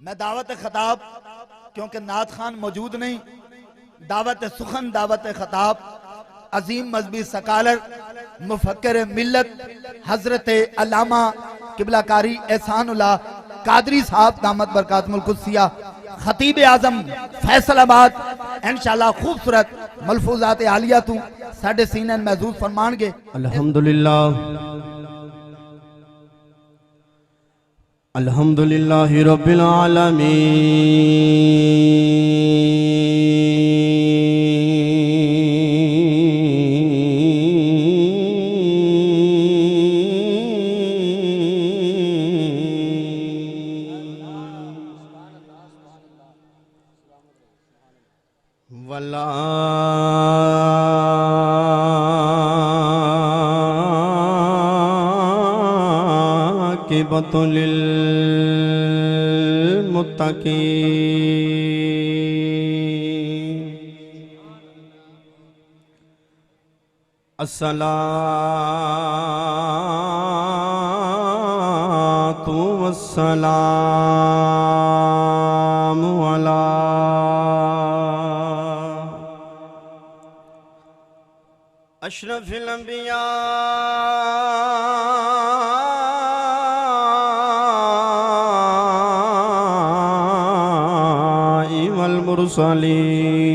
मैं दावत खताब, क्योंकि नात खान मौजूद नहीं, दावत सुखन दावत खताब अजीम मजहबी सकालर मुफक्किर मिल्लत हजरत अल्लामा किबलाकारी एहसानुल्लाह कादरी साहब दामत बरकातुल कुद्सिया खतीब आजम फैसलाबाद इंशाअल्लाह खूबसूरत मलफूजात आलिया तू साढ़े सीने महजूज फरमानगे। अल्हम्दुलिल्लाह अल्हम्दुलिल्लाहि रब्बिल आलमीन वला आकिबतुल मुत्तकीन अस्सलातु वस्सलामु अला अशरफिल अंबिया वल मुरसलीन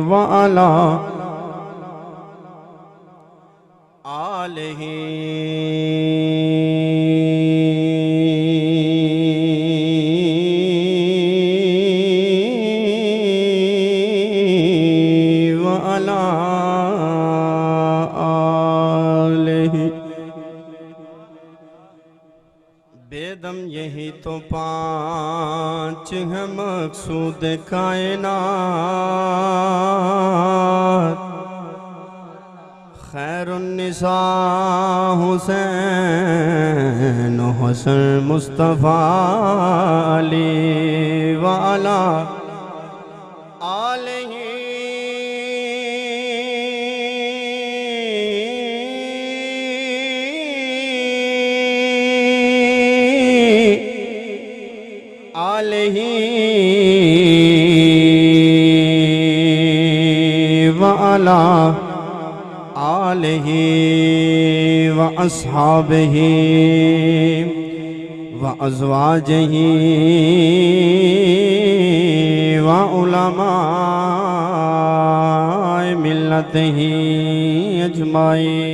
व अला आलिहि व अला आलिहि बेदम यही तो पांच है मकसूद कायनात खैरुन्निसा हुसैन हसन मुस्तफ़ा अली व अला आलिहि आलिहि व अला आलिहि व अस्हाबिहि व अज़वाजिहि व उलमाए मिल्लतिहि अजमाईन।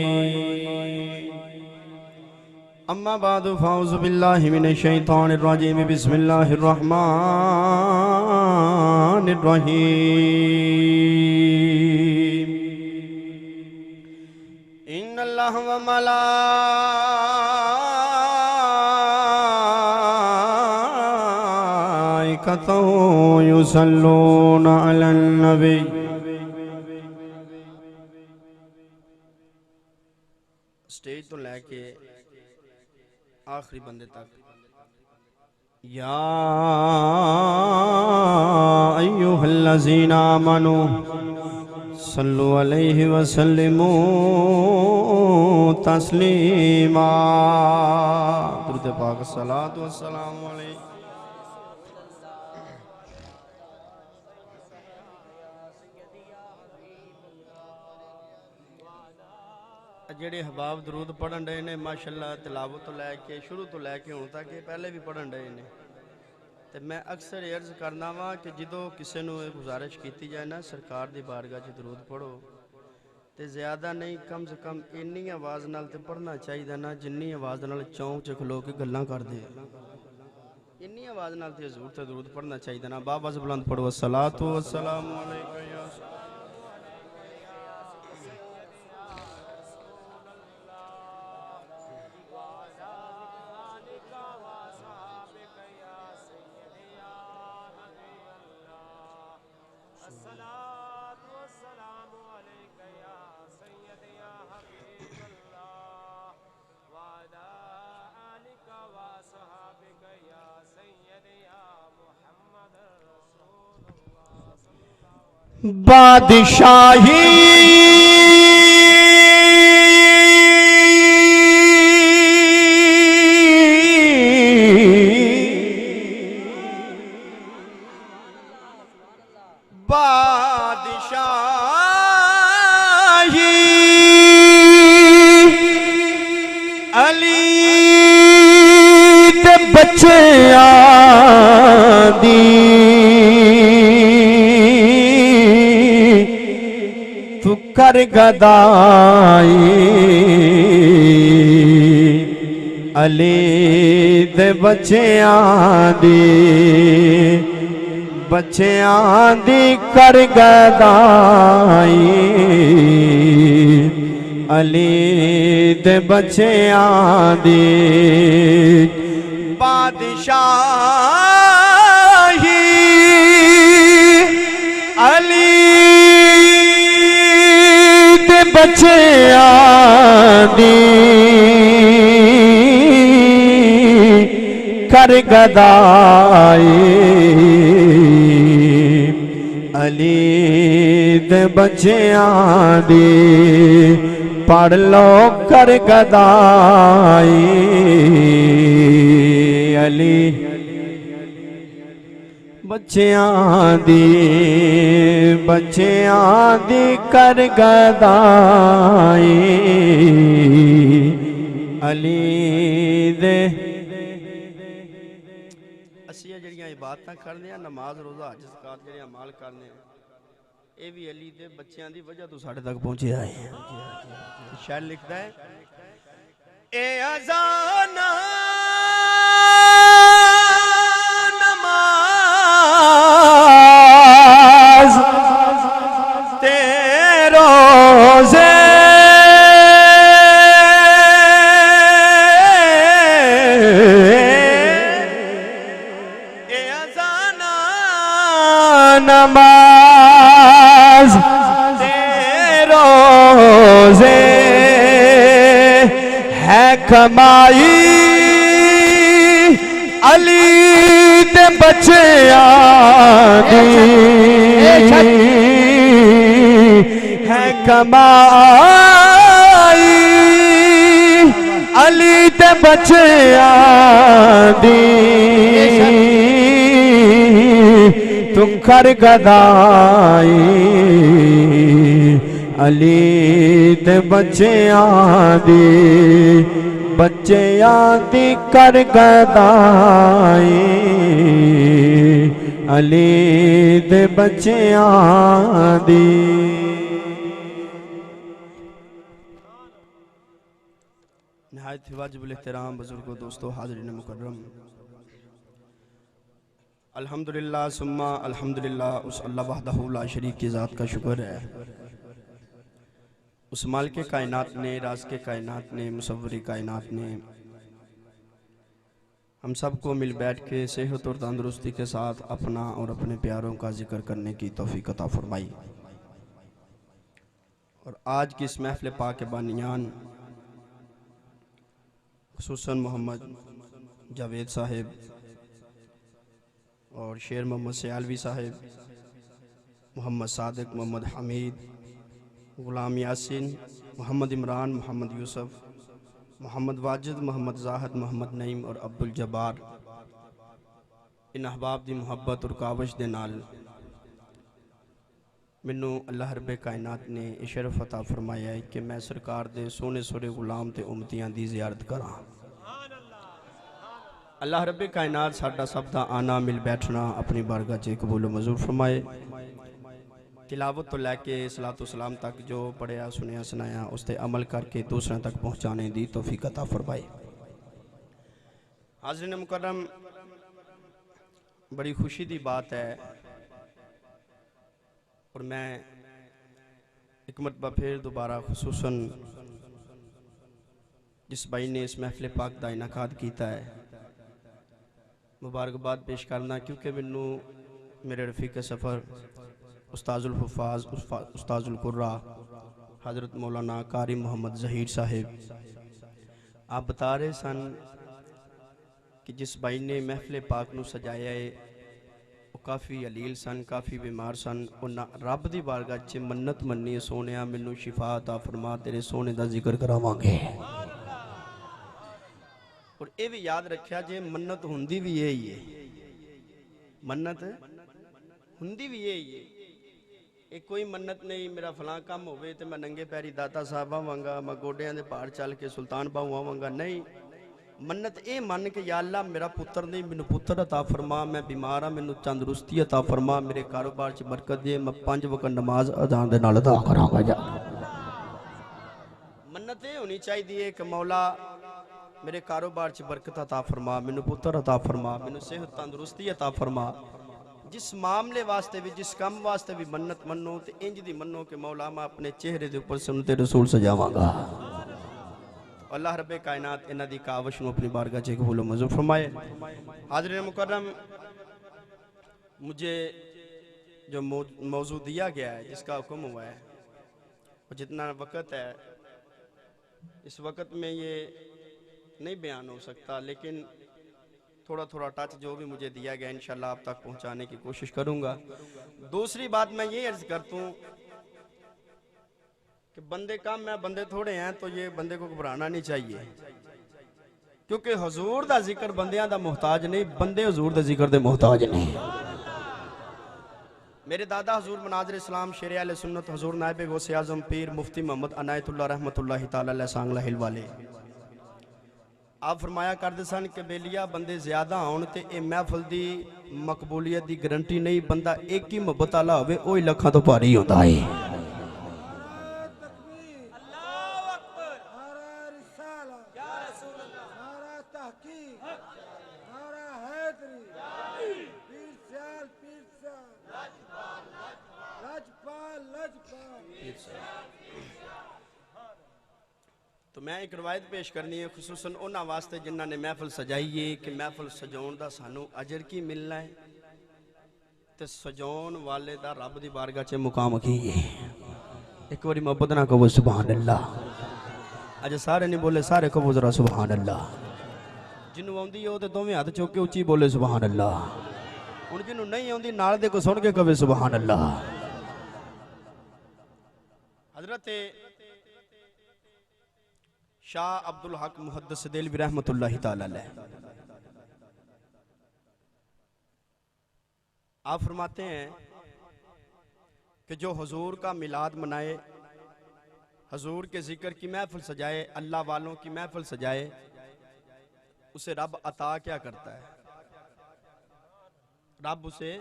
अम्मा बादु फ़ाऊज़ु बिल्लाहि मिनश शैतानिर रजीम बिस्मिल्लाहिर रहमानिर रहीम। इन्नल्लाह व मलाइकतहु युसल्लूना अलन नबी। स्टेज तो लेके आखिरी बंदे तक या अय्युहल्लज़ीना आमनू सल्लु अलैहि व सल्लिमू तस्लीमा। दुरूद पाक सलातो व सलामु अलैहि। जेड़े हबाब दरूद पढ़न रहे ने माशाअल्लाह तिलावत तो लैके शुरू तो लैके हुण तक पहले भी पढ़न रहे ने। ते मैं अक्सर अर्ज करना वा कि जो किसी नूं गुजारिश की जाए ना सरकार की बारगाह च दरूद पढ़ो तो ज़्यादा नहीं कम से कम इन्नी आवाज़ नाल ते पढ़ना चाहिए ना जिन्नी आवाज़ नाल चौंक च खलो के गल्लां करदे इन्नी आवाज़ नाल ते हज़ूर ते दरूद पढ़ना चाहिए ना। बाबा से बुलंद पढ़ो अस्सलातु वस्सलामु अलैका या बादशाही बादशाही अली ते बच्चियां दी तू कर गदाई अली दे बच्चियां दी कर गदाई अली दे बच्चियां दी बादशाही अली दे बच्चियां दी कर गदाई अली दे बच्चियां दी पढ़ लो कर गदाई अली बच्चियां दी कर गदाई अली दे ਅਸੀਂ ਜਿਹੜੀਆਂ ਇਬਾਦਤਾਂ ਕਰਦੇ ਆ ਨਮਾਜ਼ ਰੋਜ਼ਾ ਹਜ ਜ਼ਕਾਤ ਜਿਹੜੇ ਅਮਾਲ ਕਰਨੇ ਆ ਇਹ ਵੀ ਅਲੀ ਦੇ ਬੱਚਿਆਂ ਦੀ ਵਜ੍ਹਾ ਤੋਂ ਸਾਡੇ ਤੱਕ ਪਹੁੰਚੇ ਆਏ ਸ਼ਾਇਰ ਲਿਖਦਾ ਹੈ ਇਹ ਅਜ਼ਾਨਾ ਨਮਾਜ਼ ਤੇ ਰੋਜ਼ੇ नमाज ते रोजे है कमाई अली दे बच्चियां दी है कमाई अली दे बच्चियां दी तू कर गदाई अली दे बच्चियां दी कर गदाई अली दे बच्चियां दी नहायत वाजिबुल एहतराम बुजुर्गों दोस्तों हाज़रीन मुकर्रम अल्हम्दुलिल्लाह सुम्मा अल्हम्दुलिल्लाह उस अल्लाह वहदहू ला शरीक की ज़ात का शुक्र है उस मालिक कायनात ने राज़ के कायनात ने मुसव्विर कायनात ने हम सबको मिल बैठ के सेहत और तंदुरुस्ती के साथ अपना और अपने प्यारों का जिक्र करने की तौफीक अता फरमाई और आज की इस महफिल पाक बानियान खुसूसन मोहम्मद जावेद साहिब और शेर मोहम्मद सयालवी साहिब, मोहम्मद सादिक, मोहम्मद हमीद, गुलाम यासिन, मोहम्मद इमरान, मोहम्मद यूसुफ, मोहम्मद वाजिद, मोहम्मद जाहिद, मोहम्मद नईम और अब्दुल जब्बार इन अहबाब की मुहब्बत और कावश दे नाल मैनू अल्लाह रब्बे कायनात ने शरफ अता फरमाया है कि मैं सरकार दे सोने सोने गुलाम ते उम्मतियां दी ज़ियारत करा। अल्लाह रब्बे कायनात साडा सब दा आना मिल बैठना अपनी बारगाह च कबूल मंजूर फरमाए। तिलावत तो लैके सलातो सलाम तक जो पढ़िया सुनिया सुनाया उस ते अमल करके दूसरों तक पहुँचाने दी तौफीक अता फरमाए। हाज़रीन मुकर्रम, बड़ी खुशी की बात है और मैं एक मरतबा फिर दोबारा खुसूसन जिस भाई ने इस महफिल पाक का इनाकाद किया है मुबारकबाद पेश करना, क्योंकि मैनू मेरे रफ़ीक सफ़र उस्ताजुल हुफ़ाज़ उस्ताजुल कुर्रा हज़रत मौलाना कारी मोहम्मद ज़हीर साहिब आप बता रहे सन कि जिस भाई ने महफिल पाक नू सजाया है वो काफ़ी अलील सन, काफ़ी बीमार सन। उन्हें रब की बारगाह च मन्नत मन्नी सोने मैनू शिफा अता फरमा, तेरे सोने का जिक्र करावांगे। और ये भी याद रखा जे मन्नत हुंदी भी यही है, मन्नत हुंदी भी यही है ਇਹ ਕੋਈ ਮੰਨਤ ਨਹੀਂ ਮੇਰਾ ਫਲਾਂ ਕੰਮ ਹੋਵੇ ਤੇ ਮੈਂ ਨੰਗੇ ਪੈਰੀ ਦਾਤਾ ਸਾਹਿਬ ਆਵਾਂਗਾ, ਮੈਂ ਗੋਡਿਆਂ ਦੇ ਪਹਾੜ ਚੱਲ ਕੇ ਸੁਲਤਾਨ ਬਾਹੂ ਆਵਾਂਗਾ। ਨਹੀਂ, ਮੰਨਤ ਇਹ ਮੰਨ ਕੇ ਯਾ ਅੱਲਾ ਮੇਰਾ ਪੁੱਤਰ ਨਹੀਂ, ਮੈਨੂੰ ਪੁੱਤਰ ਅਤਾ ਫਰਮਾ, ਮੈਂ ਬਿਮਾਰ ਹਾਂ ਮੈਨੂੰ ਤੰਦਰੁਸਤੀ ਅਤਾ ਫਰਮਾ, ਮੇਰੇ ਕਾਰੋਬਾਰ 'ਚ ਬਰਕਤ ਦੇ, ਮੈਂ 5 ਵਕਤ ਨਮਾਜ਼ ਅਜ਼ਾਨ ਦੇ ਨਾਲ ਅਦਾ ਕਰਾਂਗਾ। ਜਾ ਮੰਨਤ ਇਹ ਹੋਣੀ ਚਾਹੀਦੀ ਹੈ ਕਿ ਮੌਲਾ मेरे कारोबार च बरकत अता फरमा, मैनू पुत्र अता फरमा, मैनू सेहत तंदुरुस्ती अता फरमा। जिस मामले वास्ते भी जिस काम वास्ते भी मन्नत मनो तो इंज दी मनो कि मौला मैं अपने चेहरे के ऊपर सुनते रसूल सजावांगा। अल्लाह रब्बे कायनात इन्हां दी कावश नूं अपनी बारगाह च कबूल मंजूर फरमाए। हाज़रीन मुकर्रम, मुझे जो मौजू दिया गया है, जिसका हुक्म हुआ है, और जितना वक़्त है इस वक़्त में ये नहीं बयान हो सकता, लेकिन थोड़ा थोड़ा टच जो भी मुझे दिया गया इंशाल्लाह आप तक पहुंचाने की कोशिश करूंगा। दूसरी बात मैं ये अर्ज करता हूँ कि बंदे कम है, बंदे थोड़े हैं, तो ये बंदे को घबराना नहीं चाहिए, क्योंकि हुजूर दा जिक्र बंदियां दा मोहताज नहीं, बंदे हुजूर दा जिक्र दे मोहताज नहीं। मेरे दादा हजूर मनाज़िर इस्लाम शेर आले सुन्नत हजूर नायब गौसे आज़म पीर मुफ्ती मोहम्मद अनायतुल्लाह रहमतुल्लाहि तआला अलैह सांगला हिल वाले आप फरमाया करते सन कि बेलिया बंदे ज्यादा आउण ते ये महफिल की मकबूलियत की गारंटी नहीं, बंदा एक ही मुहब्बत वाला होवे ओही लखां तो भारी होता है। तो मैं एक रवायत पेश करनी है खुसूसन उन्हां वास्ते जिन्होंने महफिल सजाई है कि महफिल सजाउण दा सानू अजर की मिलना है, तो सजाउण वाले दा रब दी बारगाह च मुकाम की है। एक बारी मोहब्बत ना कहो सुभान अल्लाह। अज सारे नहीं बोले, सारे कहो जरा सुभान अल्लाह। जिन्हों आउंदी है तो दोवें हाथ चुक के उच्ची बोले सुभान अल्लाह। हुण जिन्हों नहीं आउंदी नाल दे को सुन के कहे सुभान अल्लाह। हजरत शाह अब्दुल हक मुहद्दिस देलवी रहमतुल्लाहि तआला अलैह आप फरमाते हैं कि जो हुजूर का मिलाद मनाए, हुजूर के जिक्र की महफिल सजाए, अल्लाह वालों की महफिल सजाए, उसे रब अता क्या करता है? रब उसे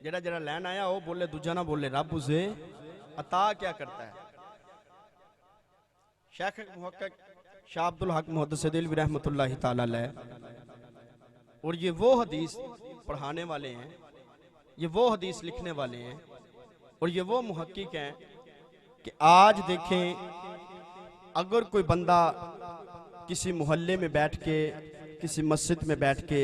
जरा जरा लैन आया वो बोले, दूजा ना बोले, रब उसे अता क्या करता है? शेख मुहक्किक शाह अब्दुल हक मुहद्दिस देलवी रहमतुल्लाहि तआला अलैह, और ये वो हदीस पढ़ाने वाले हैं, ये वो हदीस लिखने वाले हैं, और ये वो मुहक्किक हैं कि आज देखें अगर कोई बंदा किसी मोहल्ले में बैठ के, किसी मस्जिद में बैठ के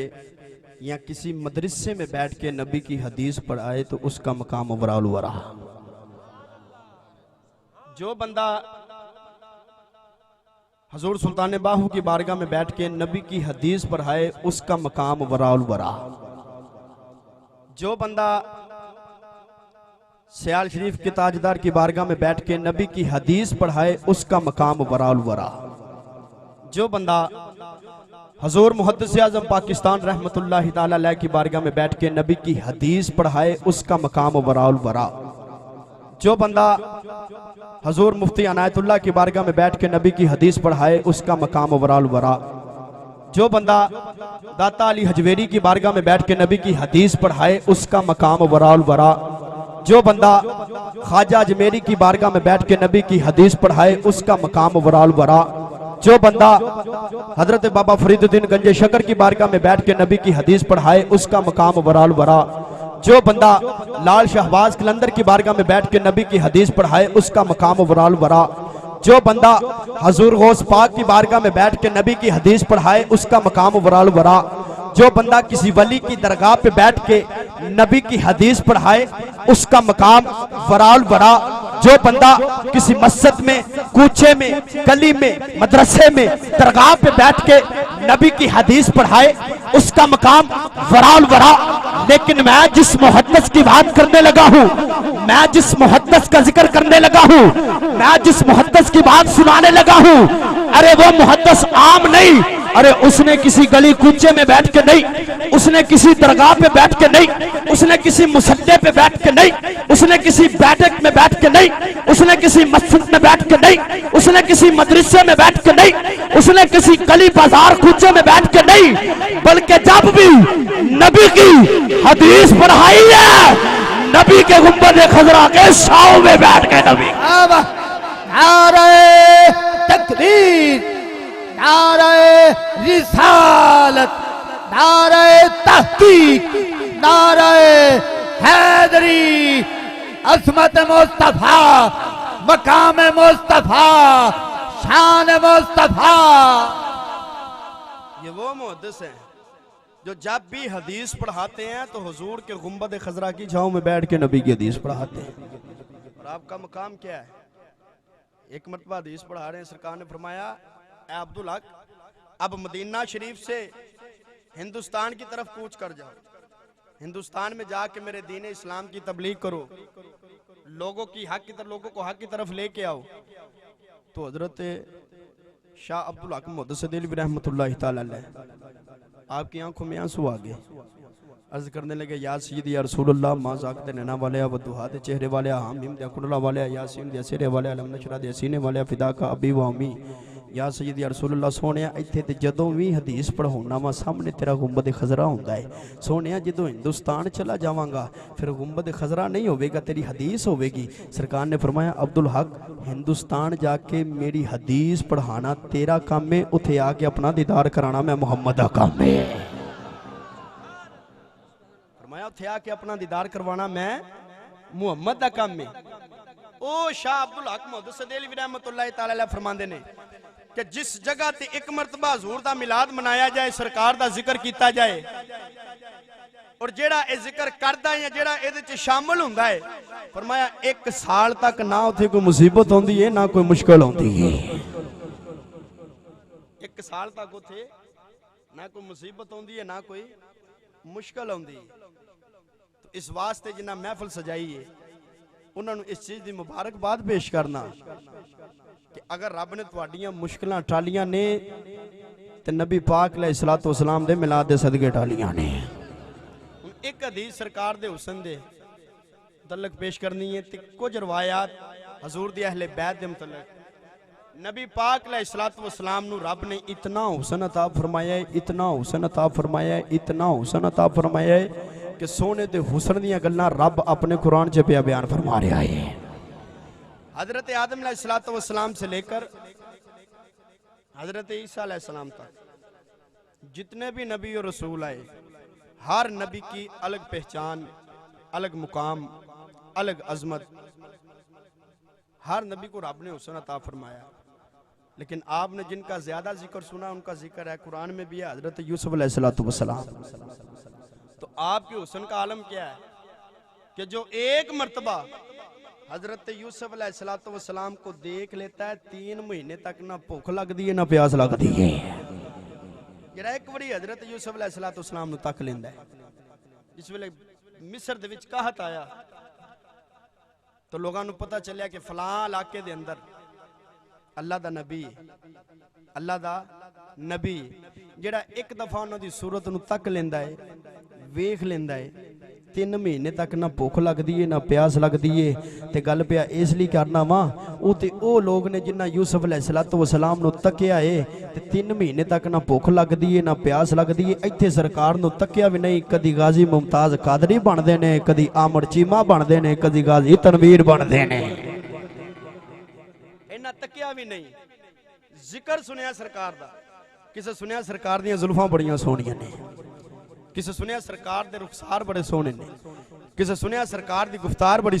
या किसी मदरसे में बैठ के नबी की हदीस पढ़ाए तो उसका मकाम वराउल वरा। जो बंदा हजूर सुल्तान बाहू की बारगाह में बैठ के नबी की हदीस पढ़ाए उसका मकाम वराउल वरा। जो बंदा सियाल शरीफ के ताजदार की बारगाह में बैठ के नबी की हदीस पढ़ाए उसका मकाम वराउल वरा। जो बंदा हजूर मुहद्दिस आज़म पाकिस्तान रहमतुल्लाहि तआला अलैह की बारगाह में बैठ के नबी की हदीस पढ़ाए उसका मकाम वराउल वरा। जो बंदा हजूर मुफ्ती अनायतुल्लाह की बारगाह में बैठ के नबी की हदीस पढ़ाए उसका मकाम वराउल वरा। जो बंदा दाता अली हजवेरी की बारगाह में बैठ के नबी की हदीस पढ़ाए उसका मकाम वराउल वरा। जो बंदा ख्वाजा अजमेरी की बारगाह में बैठ के नबी की हदीस पढ़ाए उसका मकाम वराउल वरा। जो बंदा हजरत बाबा फरीदुद्दीन गंजे शकर की बारगाह में बैठ के नबी की हदीस पढ़ाए उसका मकाम वराउल वरा। जो बंदा लाल शहबाज कलंदर की बारगाह में बैठ के नबी की हदीस पढ़ाए उसका मकाम वराउल वरा। जो बंदा हजूर गौस पाक की बारगाह में बैठ के नबी की हदीस पढ़ाए उसका मकाम वराउल वरा। जो बंदा किसी वली की दरगाह पे बैठ के नबी की हदीस पढ़ाए उसका मकाम वराउल वरा। जो बंदा किसी मस्जिद में, कूचे में, गली में, मदरसे में, दरगाह पे बैठ के नबी की हदीस पढ़ाए उसका मकाम वराउल वरा। लेकिन मैं जिस मुहद्दिस की बात करने लगा हूँ, मैं जिस मुहद्दिस का जिक्र करने लगा हूँ, मैं जिस मुहद्दिस की बात सुनाने लगा हूँ, अरे वो मुहद्दिस आम नहीं, अरे उसने किसी गली कूचे में बैठ के नहीं, उसने किसी दरगाह पे बैठ के नहीं, उसने किसी मुसल्ले पे बैठ के नहीं, उसने किसी बैठक में बैठ के नहीं, उसने किसी मस्जिद में बैठ के नहीं, उसने किसी मदरसे में बैठ के नहीं, उसने किसी गली बाजार कूचे में बैठ के नहीं, बल्कि जब भी नबी की हदीस पढ़ाई है, नबी के गुंबद खजरा के छांव में बैठ के नबी। नारे तकबीर, नारे रिसालत, नारे तहकीक, नारे हैदरी, अज़मत मुस्तफा, मकाम मुस्तफा, शान मुस्तफा। ये वो मुहद्दिस हैं जो जब भी हदीस पढ़ाते हैं तो हुजूर के गुंबद खजरा की छांव में बैठ के नबी की हदीस पढ़ाते हैं। और आपका मकाम क्या है? एक मरतबा हदीस पढ़ा रहे हैं, सरकार ने फरमाया, ए अब्दुल हक, अब मदीना शरीफ से हिंदुस्तान की तरफ कूच कर जाओ, हिंदुस्तान में जाके मेरे दीन इस्लाम की तबलीग करो, लोगों को हक की तरफ लेके आओ। तो हजरत शाह अब्दुल हक मुहद्दिस देलवी रहमतुल्लाह तआला अलैह आपकी आंखों में आंसू आ गए, अर्ज करने लगे, या सय्यदी या रसूलुल्लाह, मा ज़ाक़त नैना वाले, वदुहा दे चेहरे वाले, हामीम दे कुल्ला वाले, यासीन दे सिरे वाले, अलम नशरा दे सीने वाले, फिदा का अबी व अम्मी, या सय्यदी या रसूलुल्लाह। सोनिया इत्थे ते जदों भी हदीस पढ़ाउना वा सामने तेरा गुंबद खजरा हुंदा है। सोनिया जदों हिंदुस्तान चला जावांगा फिर गुंबद खजरा नहीं होवेगा, तेरी हदीस होवेगी। सरकार ने फरमाया, अब्दुल हक, हिंदुस्तान जाके मेरी हदीस पढ़ाना तेरा काम है, उथे आके अपना दीदार कराना मैं मोहम्मद दा काम है। फरमाया उथे आके अपना दीदार करवाना मैं मुहम्मद दा काम है। ओ शाह अब्दुल हक मुहद्दिस देलवी रहमतुल्लाह तआला अलैह फरमांदे ने कि जिस जगह ते एक मरतबा हुजूर दा मिलाद मनाया जाए, सरकार दा जिक्र किया जाए, और जेड़ा ए जिक्र करदा है, जेड़ा एदे च शामिल हुंदा है, फरमाया एक साल तक ना उथे कोई मुसीबत होंदी है, ना कोई मुश्किल होंदी है। एक साल तक उथे ना कोई मुसीबत होंदी है, ना कोई मुश्किल होंदी है। तो इस वास्ते जिन्ना महफिल सजाई है, उन्होंने इस चीज की मुबारकबाद पेश करना कि अगर रब ने तुहाडियां मुश्किलां टालियां ने ते नबी पाक अलैहिस्सलातु वस्सलाम दे मिलाद दे सदके टालियां ने। एक हदीस सरकार दे हुस्न दे मुतल्लक पेश करनी है, ते कुछ रवायात हजूर दी अहले बैत दे मुतल्लक। नबी पाक अलैहिस्सलातु वस्सलाम नु रब ने इतना हुस्न अता फरमाया है, इतना हुस्न अता फरमाया है, इतना हुस्न अता फरमाया है कि सोने दे हुस्न दियां गल्लां रब अपने कुरान च पिया बयान फरमा रहा है। हजरत आदम अलैहिस्सलातु वस्सलाम से लेकर हजरत ईसा अलैहिस्सलाम तक जितने भी नबी और रसूल आए, हर नबी की अलग पहचान, अलग मुकाम, अलग अजमत, हर नबी को रब ने हुस्न अता फरमाया। लेकिन आपने जिनका ज्यादा जिक्र सुना, उनका जिक्र है कुरान में भी है, हजरत यूसुफ अलैहिस्सलातु वस्सलाम। तो आपके हुस्न का आलम क्या है कि जो एक मर्तबा हजरत यूसुफ अलैहिस्सलातु वस्सलाम को देख लेता है, 3 महीने तक ना भूख लगती है ना प्यास लगती है। जरा एक बारी हजरत यूसुफ अलैहिस्सलातु वस्सलाम नु तक लेंदा है, जिस वेले मिस्र दे विच कहत आया तो लोगों को पता चलिया कि फलां इलाके दे अंदर अल्लाह दा नबी, अल्लाह दा नबी जेड़ा एक दफा उन्हां दी सूरत नु तक लेंदा है, वेख लेंदा है, 3 महीने तक ना भुख लगती है ना प्यास लगती है। ते गल पिया इसलिए करना वा, वो ते ओ लोग ने जिन्ना यूसुफ अलैहिस्सलातु वस्सलाम नु तकिया है, ते 3 महीने तक ना भुख लगती है ना प्यास लगती है। इत्थे सरकार नु तकिया भी नहीं, कदी गाजी मुमताज कादरी बनते ने, कदी आमर चीमा बनते ने, कदी गाजी तनवीर बनते ने, इन्ना तकिया भी नहीं। जिक्र सुनिया सरकार दा, किसे सुनिया सरकार दी जुल्फां बड़ियां सोहणियां ने, किसे सुनिया सरकार दे रुखसार बड़े सोहने ने, किसे सुनिया सरकार दी गुफ्तार बड़ी।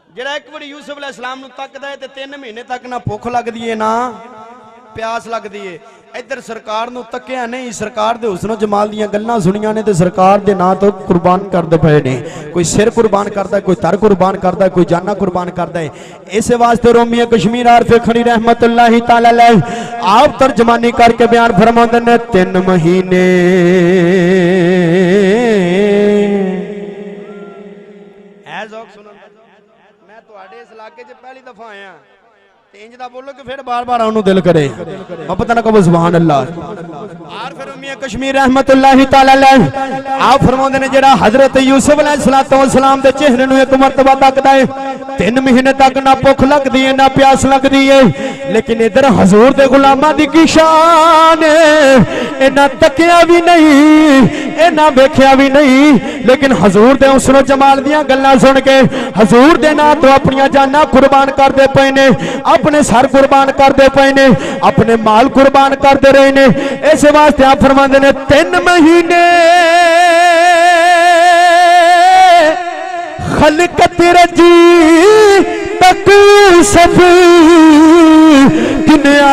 जेड़ा एक बार यूसुफ अलैहिस्सलाम नु तकदा है ते 3 महीने तक ना भुख लगदी है ना प्यास लगती है। इधर सरकार नूं तकिया नहीं, सरकार दे हुस्नो जमाल दीयां गल्लां सुनियां ने ते सरकार दे नां तो कुर्बान करदे पए ने। कोई सिर कुर्बान करदा है, कोई तर कुर्बान करदा है, कोई जाना कुर्बान करदा है। इस वास्ते रोमिया कश्मीर आरफे खनी रहमतुल्लाहि तआला अलैह आप तर्जमानी करके बयान फरमाउंदे ने 3 महीने मैं तुहाडे इस इलाके च पहली दफा आया इंज दा बोलो कि फिर बार बार आउं दिल करे। मोहब्बत ना कहो सुभान अल्लाह। और फिर मियां कश्मीर रहमतुल्लाहि तआला अलैह आप फरमाउंदे ने जेड़ा हजरत यूसुफ अलैहिस्सलातु वस्सलाम दे चेहरे नु एक मर्तबा तकदा है 3 महीने तक ना भुख लगदी है ना प्यास लगदी है, लेकिन इधर हजूर दे गुलामां दी की शान इना तकिया भी नहीं इना वेख्या भी नहीं, लेकिन हजूर दे हुस्न जमाल दियां गल्लां सुन के हजूर दे नां तो अपनी जाना कुर्बान करदे पए ने, अपने सर कुर्बान करदे पए ने, अपने माल कुर्बान करदे रहे ने। इस वास्ते आप फरमांदे ने 3 महीने खलकत रजी तक सफी गिनयानी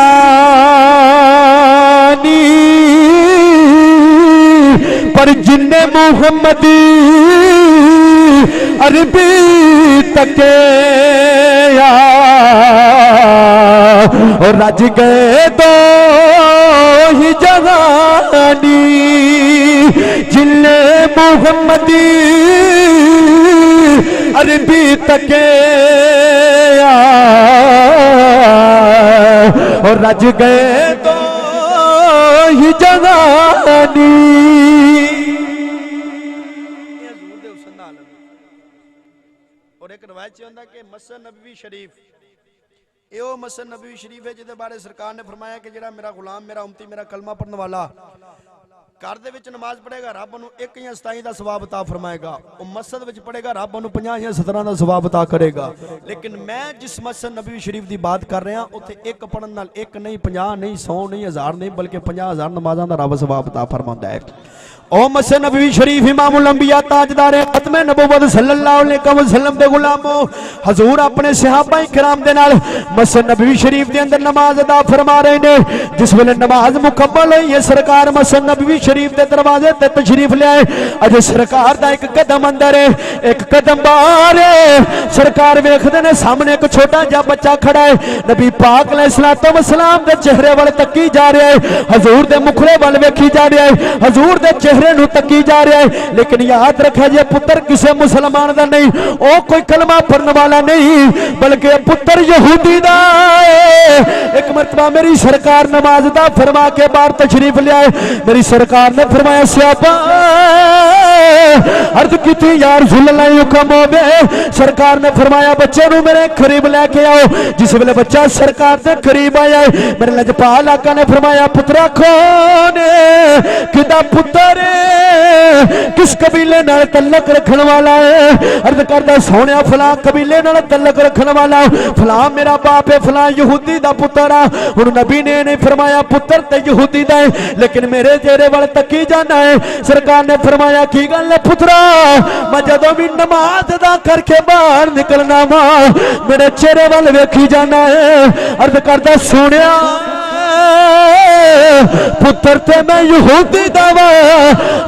पर जिन्ने मुहम्मदी अरबी तके और रज गए दो ही जहानी जिन्ने मुहम्मदी अरबी तके और रज गए दो ही जहानी। और एक रवायत च होंदा कि मस्जिद नबवी शरीफ यो मस्जिद नबवी शरीफ है जिहदे बारे सरकार ने फरमाया कि जेड़ा मेरा गुलाम मेरा उम्मती मेरा कलमा पढ़ने वाला घर दे विच नमाज पढ़ेगा रब ओनू 1 या 27 दा सवाब अता फरमाएगा, वो मस्जिद विच पढ़ेगा रब ओनू 50 या 17 दा सवाब अता करेगा। लेकिन मैं जिस मस्जिद नबवी शरीफ दी बात कर रहा उत्थे एक पढ़न नाल 1 नहीं 50 नहीं 100 नहीं 1000 नहीं बल्कि 50,000 नमाज़ां दा रब सवाब अता फरमांदा है। ओ मस्जिद नबवी शरीफ इमामुल अंबिया ताजदार खत्मे नबूवत सल्लल्लाहु अलैहि वसल्लम दे गुलामो हजूर अपने सहाबा किराम दे नाल मस्जिद नबवी शरीफ दे अंदर नमाज अदा फरमा रहे ने। जिस वेले नमाज मुकम्मल हुई है सरकार मस्जिद नबवी शरीफ दे दरवाजे ते तशरीफ ले आए। अजे सरकार दा एक कदम अंदर है एक कदम बाहर है। सरकार वेखदे ने सामने एक छोटा जा बच्चा खड़ा है। नबी पाक अलैहिस्सलातु वस्सलाम दे चेहरे वाल तकी जा रहा है, हजूर दे मुखड़े वाल वेखी जा रहा है, हजूर दे चेहरे नूं तकी जा रहा है। लेकिन याद रखे जे पुत्र किसी मुसलमान दा नहीं, ओ कोई कलमा पढ़ने वाला नहीं बल्कि पुत्र यहूदी दा है। एक मरतबा मेरी सरकार नमाज दा फरमा के बाहर तशरीफ ले आए। मेरी सरकार ने फरमाया स्यापा अर्ज की यार रसूलुल्लाह हुक्म होवे। सरकार ने फरमाया बच्चे नूं मेरे करीब लेके आओ। जिस वेले बच्चा सरकार दे करीब आया मेरे लजपाल आका ने फरमाया पुत्रा कौन किदा पुत्र किस कबीले नाल तल्लक रखने वाला है। अर्ज करदा सोनिया फलां कबीले नाल तल्लक रखने वाला फलां मेरा बाप है फलां यहूदी दा पुत्र आ। हुण नबी ने नहीं फरमाया पुत्र ते यहूदी दा है लेकिन मेरे चेहरे वाल तकी जाना है। सरकार ने फरमाया की गल है पुत्रा मैं जदों भी नमाज अदा करके बाहर निकलना वा मेरे चेहरे वाल वेखी जाना है। अर्ज करदा सुनिया पुत्र ते मैं यहूदी दा वा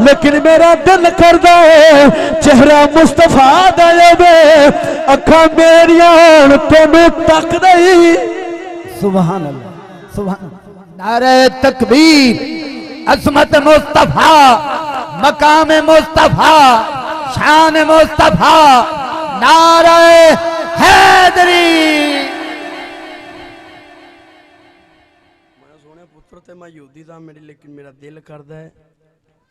लेकिन मेरा दिल करदा है चेहरा मुस्तफा दा होवे अखां मेरियां तेनू तकदा ही। सुभान अल्लाह सुभान अल्लाह। नारे तकबीर अज़मत मुस्तफा मकाम मुस्तफा शान मुस्तफा नारे हैदरी। मैं सोने पुत्र ते मैं यहूदी दा मेरी लेकिन मेरा दिल करदा है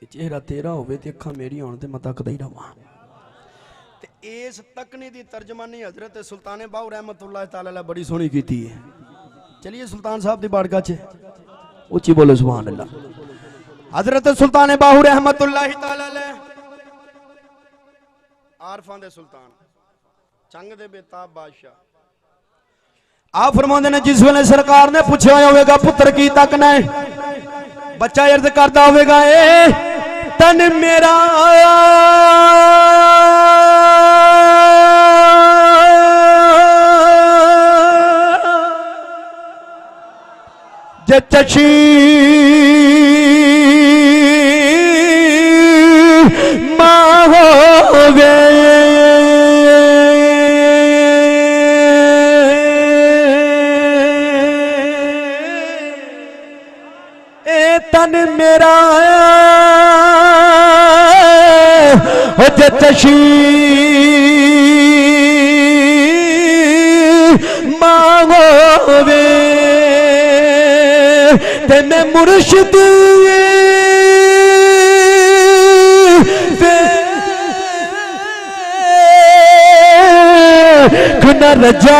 कि चेहरा तेरा होवे ते अखां मेरी होण ते मैं तकदा ही रहां। ते इस तकनी दी तर्जमानी हजरत सुल्तान बाहू रहमतुल्लाह तआला अलैह बड़ी सोहनी कीती है। चलिए सुल्तान साहब दी बारगाह च उच्ची बोलो सुभान अल्लाह। हजरत सुल्तान बाहू रहमतुल्लाह तआला अलैह आरफां दे सुल्तान चंग दे बेताब बादशाह आप फरमाते ने जिस वेले सरकार ने पूछा होगा पुत्र की तकना है बच्चा अर्ज करता होगा ए तन मेरा जे चशी मां होवे ए तन मेरा हो चशी मां होवे ते मैं मुर्शिद न रजा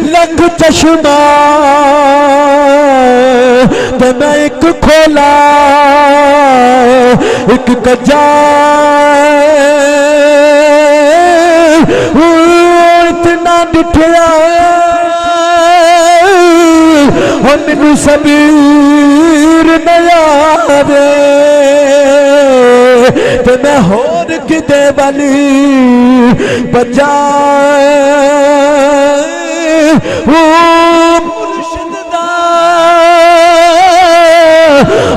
लख चश्मा ते मैं एक खोला एक कजा इतना डिठया मैनू सबीर नया वे ते मैं होर किते बनी बजा मुर्शिद दा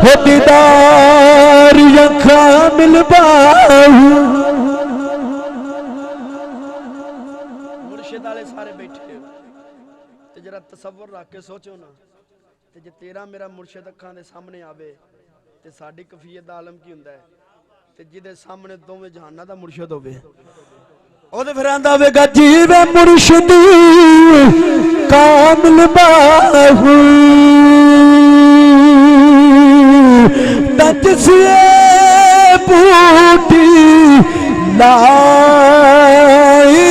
हो दीदार अखां मिल पाऊं। मुर्शिद वाले सारे बैठे हो ते जरा तसव्वुर रख के सोचो ना ते जे तेरा मेरा मुर्शिद अखां दे सामने आवे ते साडी कफीयत दा आलम की हुंदा है ते जिदे सामने दोवें जहानां दा मुर्शिद होवे ओदे फिर आंदा होवेगा जीवे मुर्शिद कामिल बाहू दजसिए बूटी लाई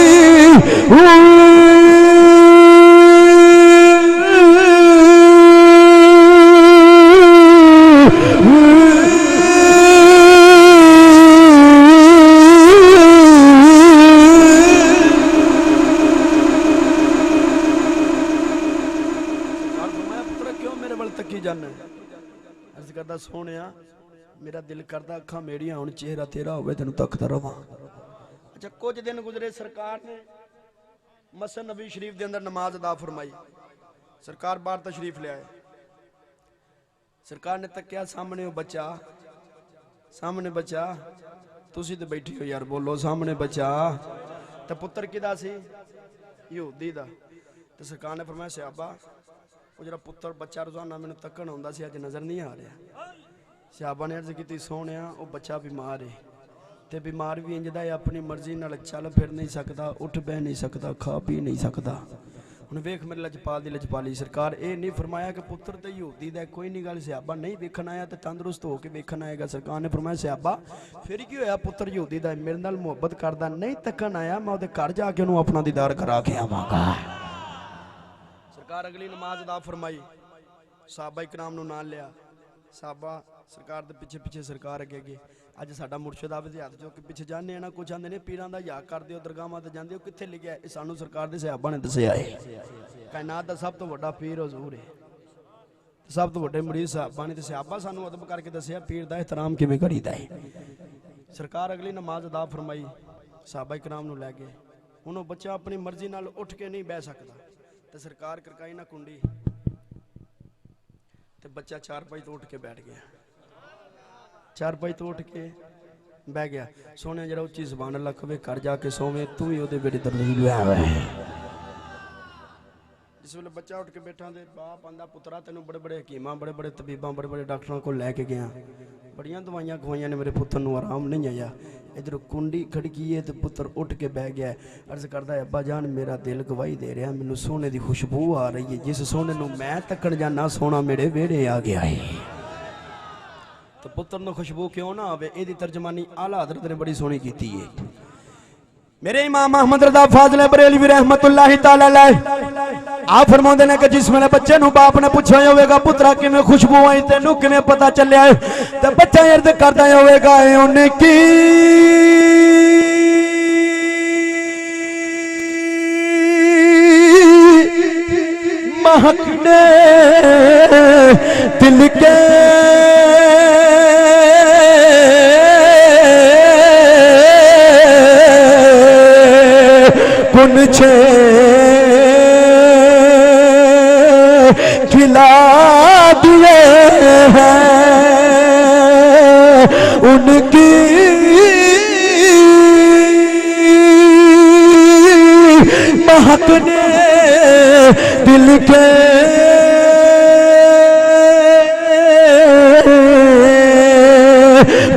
सोने मेरा दिल करदा अखां मेरियां हुण चेहरा तेरा होवे तेनू तकदा रवां। अच्छा कुछ दिन गुजरे सरकार ने मस्जिद नबी शरीफ के अंदर नमाज अदा फरमाई। सरकार बाहर तशरीफ ले आए। सरकार ने तकिया सामने वो बच्चा सामने बच्चा तुसी तो बैठी हो यार बोलो सामने बच्चा तो पुत्र किदा सी यहूदी दा। तो सरकार ने फरमाया सियाबा वो जरा पुत्र बच्चा रोजाना मैंने तकन आउंदा सी अज नजर नहीं आ रहा। सियाबा ने अर्ज की सोने वो बच्चा बीमार है तो बीमार भी इंजदा है अपनी मर्जी नाल चल फिर नहीं सकता उठ बह नहीं सकता खा पी नहीं सकता। हुण वेख मेरे लजपाल दी लजपाली सरकार ये नहीं फरमाया कि पुत्र तो यहूदी दा कोई नहीं गल सियाबा नहीं वेखन आया तो तंदुरुस्त होकर वेखन आएगा। सरकार ने फरमाया सियाबा फिर की होया पुत्र यहूदी दा मेरे नाल मुहब्बत करदा नहीं तकन आया मैं उहदे घर जाके उहनूं अपना दीदार करा के आवांगा। सरकार अगली नमाज अदा फरमाई साहबा इकराम नूं नाल लिया। साहबा सरकार दे पिछे पिछे सरकार अगे गए। अज साडा मुर्शिद आवे ते हथ जो कि पिछे जाने ना कुछ आंदे ने पीरां दा याद करदे हो दरगाहां ते जांदे हो कित्थे लिखिआ है सानू सरकार दे सहाबा ने दस्सिआ है। कायनात दा सब तो वड्डा पीर हुजूर है सब तो वड्डे मुरीद सहाबा ने ते सहाबा सानू अदब करके दस्सिआ पीर दा एहतराम किवें करीदा है। सरकार अगली नमाज अदा फरमाई सहाबा इकराम नूं लै गए। हुण ओह बच्चा अपनी मर्जी नाल उठ के नहीं बह सकदा ते सरकार करकाई ना कुंडी ते बच्चा चारपाई तो उठ के बैठ गया। चारपाई तो उठ के बह गया। सोने जरा उच्ची ज़बान अल्लाह कवे घर जाके सोवे तू भी ओदे बेटे दलील लै आवे। जिस वेले बच्चा उठ के बैठा ते बाप आंदा पुत्रा तेनू बड़े बड़े हकीमां बड़े बड़े तबीबां बड़े बड़े डॉक्टरों को लैके गया बड़ियां दवाइयां खवाइयां ने मेरे पुत्र नू आराम नहीं आया। इधर कुंडी खड़की है तो पुत्र उठ के बह गया। अर्ज करदा है अब्बा जान मेरा दिल गवाही दे रहा मैनू सोने की खुशबू आ रही है जिस सोने नू मैं तकन जाना सोना मेरे वेड़े आ गया है। तो तो पुत्र नूं खुशबू क्यों ना आवे, इहदी तर्जमानी आला हज़रत ने बड़ी सोहनी कीती है। मेरे इमाम अहमद रज़ा फाज़िल बरेलवी रहमतुल्लाहि तआला अलैह आप फरमाते ने कि जिस वेले बच्चे नूं बाप ने पूछा होवेगा पुत्रा किवें खुशबू आई तैनूं किवें पता चलिया है, ते बच्चा अर्ज करदा होवेगा उन्हें की महकने दिल के कुनछे खिला दिए हैं उनकी महकने दिल के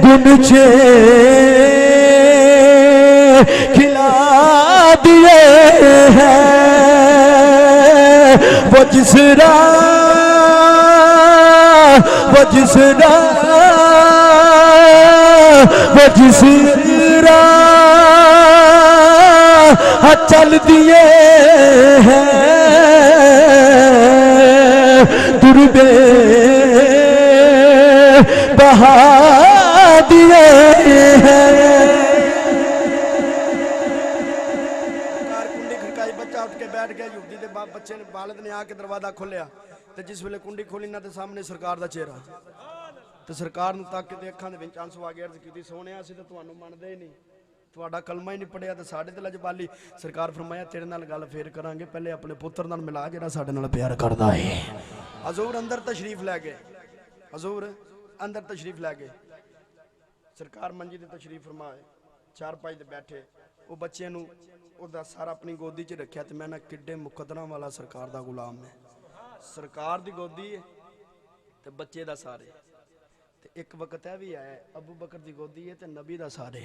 गुनछे खिला दिए हैं वो जिस राह चल दिए हैं दुर्बे बहा दिए हैं। कुंडी खड़काई, बच्चा उठ के बैठ गया। युवती के बाप बच्चे ने वालिद ने आके दरवाजा खोलिया ते जिस वेले कुंडी खोली ना ते सामने सरकार दा चेहरा ते सरकार नूं तक के अखां दे विच आंसू आ गए। अर्ज कीती सोहणिया असीं ते तुहानूं मंनदे ही नहीं, तुहाडा कलमा ही नहीं पढ़िया ते साडे ते लजपाली। सरकार फरमाया तेरे नाल गल फेर करांगे, पहले अपने पुत्र नाल मिला जिहड़ा साडे नाल प्यार करदा है। हजूर अंदर तशरीफ लै गए, हजूर अंदर तशरीफ लै गए। सरकार मंजी ते तशरीफ फरमाए, चार पाई ते बैठे। वो बच्चे नूं ओहदा सारा अपनी गोदी च रखिया ते मैं ना किड्डे मुकद्दरां वाला सरकार दा गुलाम है। सरकार दी गोदी है ते बच्चे दा सारे ते एक वक्त है भी आया अबू बकर दी गोदी है ते नबी दा सारे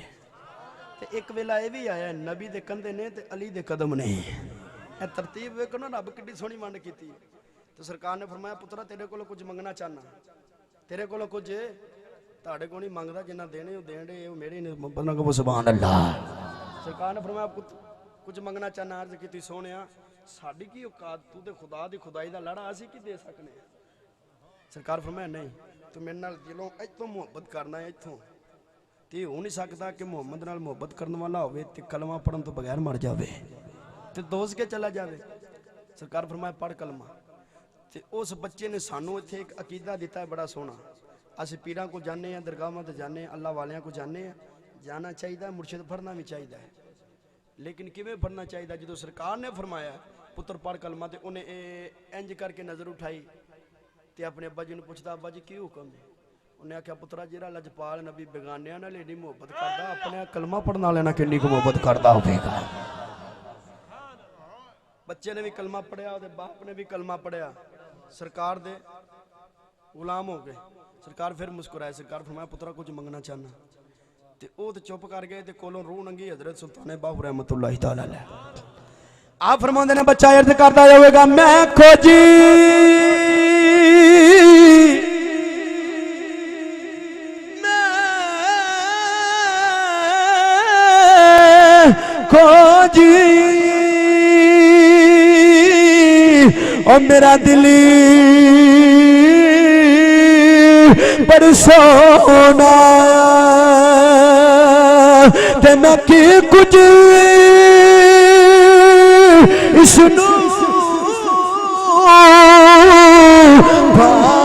ते एक वेला ये भी आया नबी दे कंधे ने ते अली दे कदम ने। ए तरतीब वेखो ना, रब किड्डी सोहनी वंड कीती। तो सरकार ने फरमाया पुत्रा तेरे कोलों कुछ मंगना चाहना, तेरे कोलों कुछ ताड़े को नहीं मंगदा, जिन्ना देने देन दे मेरे ने बना को सुभान अल्लाह। सरकार ने फरमाया कुछ मंगना चाहना। अर्ज कीती सोहणिया साडी की औकात, तू ते खुदा दी खुदाई दा लड़ा, असीं की दे सकने। सरकार फरमाया नहीं, तू मेरे नाल दिलों इत्थों मुहब्बत करना है, इत्थों ते हो नहीं सकता कि मुहम्मद नाल मुहब्बत करने वाला होवे ते कलमा पढ़न तो बगैर मर जावे ते दोस के चला जावे। सरकार फरमाया पढ़ कलमा। ते उस बच्चे ने सानू इत्थे एक अकीदा दिता है बड़ा सोहना। असीं पीरां को जाने हैं, दरगाहां ते जाने हैं, अल्लाह वालियां को जाने हैं, जाना चाहिए, मुर्शिद पढ़ना भी चाहिए। लेकिन किवें पढ़ना चाहिए? जो सरकार ने फरमाया पुत्र पढ़ कलमा ते उन्हें इंज करके नज़र उठाई ते अपने अब्बा जी नूं पुछदा अब्बा जी की हुक्म है? उन्हें आख्या पुत्रा जिहड़ा लजपाल नबी बेगानियां नाल एडी मुहब्बत करदा, अपने कलमा पढ़न वाले नाल किन्नी क मुहब्बत करदा होवेगा। बच्चे ने भी कलमा पढ़िया, ਉਹਦੇ बाप ने भी कलमा पढ़िया, सरकार दे गुलाम हो गए। सरकार फिर मुस्कुराए। सरकार फरमाया पुत्रा कुछ मंगना चाहना ते ਉਹ ਤੇ चुप कर गए ते कोलों रूह नंगी हजरत सुल्तान बाहू रहमतुल्लाह तआला अलैह आप फरमाते ने बच्चा अर्ज करता होगा मैं खोजी खोजी और मेरा दिली पर सोना ते मैं की कुछ इसनू भावा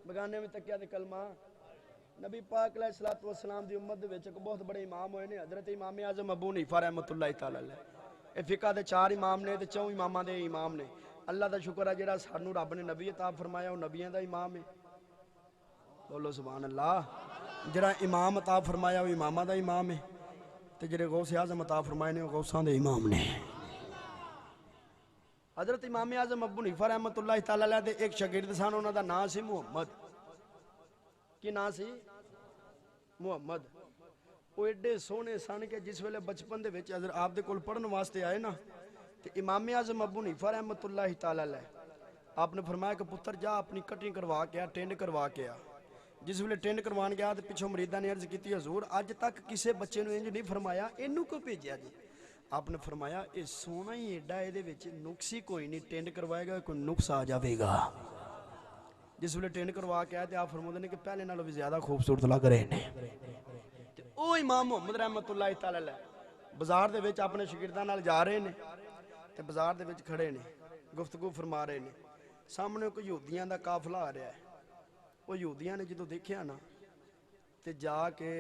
बगाने में तकिया दे कलमा नबी पाक अलैहिस्सलातु वस्सलाम दी उम्मत दे विच एक बहुत बड़े इमाम होए ने हजरत इमाम आज़म अबू हनीफा रहमतुल्लाह तआला अलैह। ए फिका दे 4 इमाम ने ते 4 इमामां दे इमाम ने। अल्लाह दा शुक्र है जेड़ा सानू रब ने नबी अता फरमाया वो नबियां दा इमाम है। बोलो सुभान अल्लाह। जेड़ा इमाम अता फरमाया वो इमामां दा इमाम है ते जेड़े गौस आज़म अता फरमाए ने वो गौसां दे इमाम ने। हजरत इमाम आज़म अबू हनीफा रहमतुल्लाह तआला अलैह दे एक शागिर्द सन, उन्हां दा नाम सी मुहम्मद। की नाम सी मुहम्मद। वो एडे सोहने सन कि जिस वेले बचपन दे विच अगर आप दे कोल पढ़न वास्ते आए ना तो इमाम आज़म अबू हनीफा रहमतुल्लाह तआला अलैह आपने फरमाया कि पुत्र जा अपनी कटिंग करवा के आ, टेंड करवा के आ। जिस वेले टेंड करवान गया तो पिछों मरीदा ने अर्ज की हजूर अज तक किसी बच्चे ने इंज नहीं फरमाया इनू क्यों भेजा जी। आपने फरमाया ये सोना ही एडा ये नुक्स ही कोई नहीं, टेंड करवाएगा कोई नुक्स आ जाएगा। जिस वेले टेंड करवा के आए तो आप फरमाते हैं कि पहले नालों भी ज्यादा खूबसूरत लग रहे हैं। वो इमाम मुहम्मद रहमतुल्लाह तआला अलैह बाजार दे विच अपने शागिर्दां नाल जा रहे ने ते बाजार दे विच खड़े ने, गुफ्तगू फरमा रहे ने। सामने कोई यहूदियां दा काफिला आ रहा है। वो यहूदियां ने जो देखिया ना ते जाके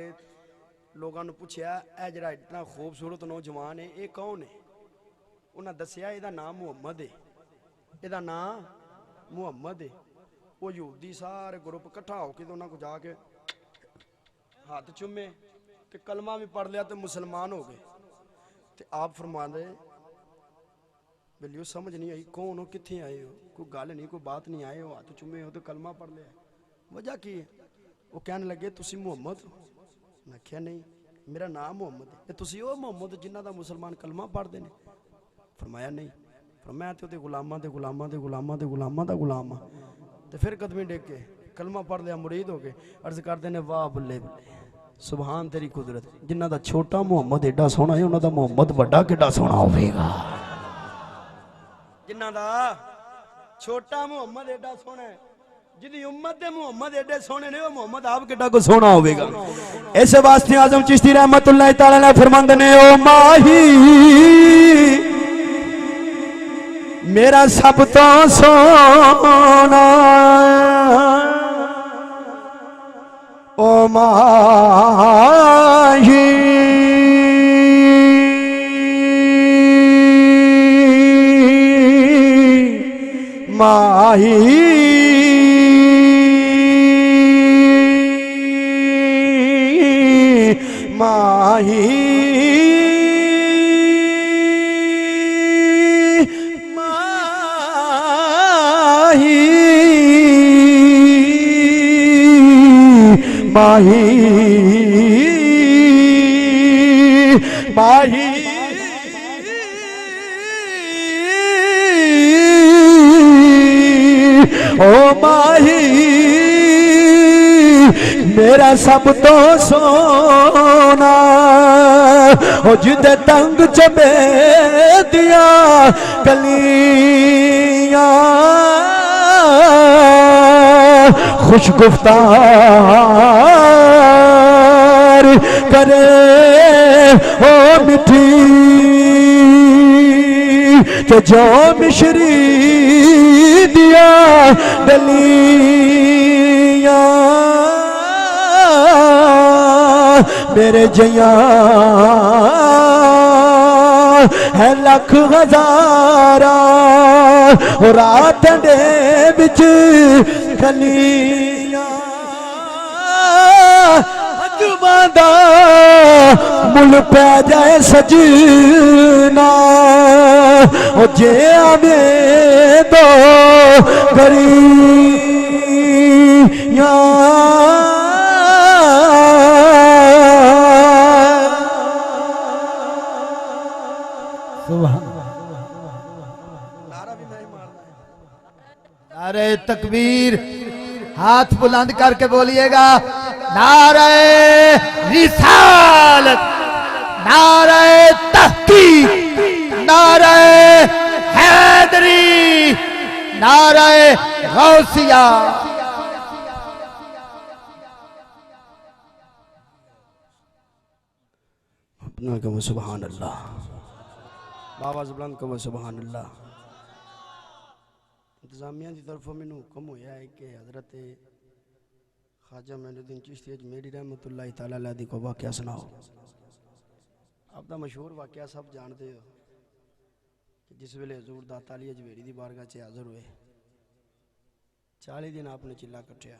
लोगों ने पूछया ए जिहड़ा इतना खूबसूरत नौजवान है ये कौन है। उन्हें दसिया इहदा नाम मुहम्मद है, इहदा नाम मुहम्मद है। वो यहूदी सारे ग्रुप इकट्ठा होकर तो उन्होंने को जाके हाथ चुमे तो कलमा भी पढ़ लिया तो मुसलमान हो गए। तो आप फरमाते बिल्ली समझ नहीं आई कौन हो, कित्थे आए हो, कोई गल नहीं कोई बात नहीं, आए हो हाथ चुमे हो तो कलमा पढ़ लिया, वजह की है। वो कहने लगे तुसी मुहम्मद हो। मैं क्या नहीं मेरा नाम मुहम्मद है। तुसी वो मुहम्मद जिन्हों का मुसलमान कलमा पढ़ते हैं। फरमाया नहीं, फरमाया तो गुलामां दे गुलामां दे गुलामां दे गुलामां दा गुलाम आ। तो फिर कदमी डेग के कलमा पढ़ लिया, मुरीद हो गए। अर्ज करते हैं वाह बल्ले बल्ले सुभान तेरी कुदरत, जिन्हों का छोटा मुहम्मद एडा सोहना है उन्हों का मुहम्मद बड़ा किड्डा सोहना होगा। जिन्हों का छोटा मुहम्मद एडा सोहना है, जिदी उम्मत दे मुहम्मद एडे सोहने ने, वो मुहम्मद आप किड्डा को सोहना होगा। इस वास्ते आजम चिश्ती रहमतुल्लाह तआला अलैह फरमांदे ने ओ माही मेरा सब तो सोना ओ माही माही माही माही माही ओ माही मेरा सब तो सोना ओ जिदे तंग चबे दिया कलियां खुश गुफ्तार करे ओ मिठी तो जो मिश्री दिया डलिया मेरे जया है लख हजारा रात दे बिच खलिया अजमादा मुल पै जाए सजना ओ जे आवे तो गरिया नारे तकबीर, हाथ बुलंद करके बोलिएगा नारे रिसालत, नारे तहकीक, नारे हैदरी, नारे गौसिया। अपना कहो सुभान अल्लाह, बाबा जुबान कहो सुभान अल्लाह। इंतजामिया की तरफों मैंने हुक्म होया है कि हजरत ख्वाजा मोइनुद्दीन चिश्ती अजमेरी रहमतुल्लाह तआला अलैह दी को वाक़या सुनाओ। आपका मशहूर वाक़या सब जानते हो कि जिस वेले हजूर दाता अली अजमेरी की बारगाह च हाज़र हुए 40 दिन आपने चिल्ला कट्टिया।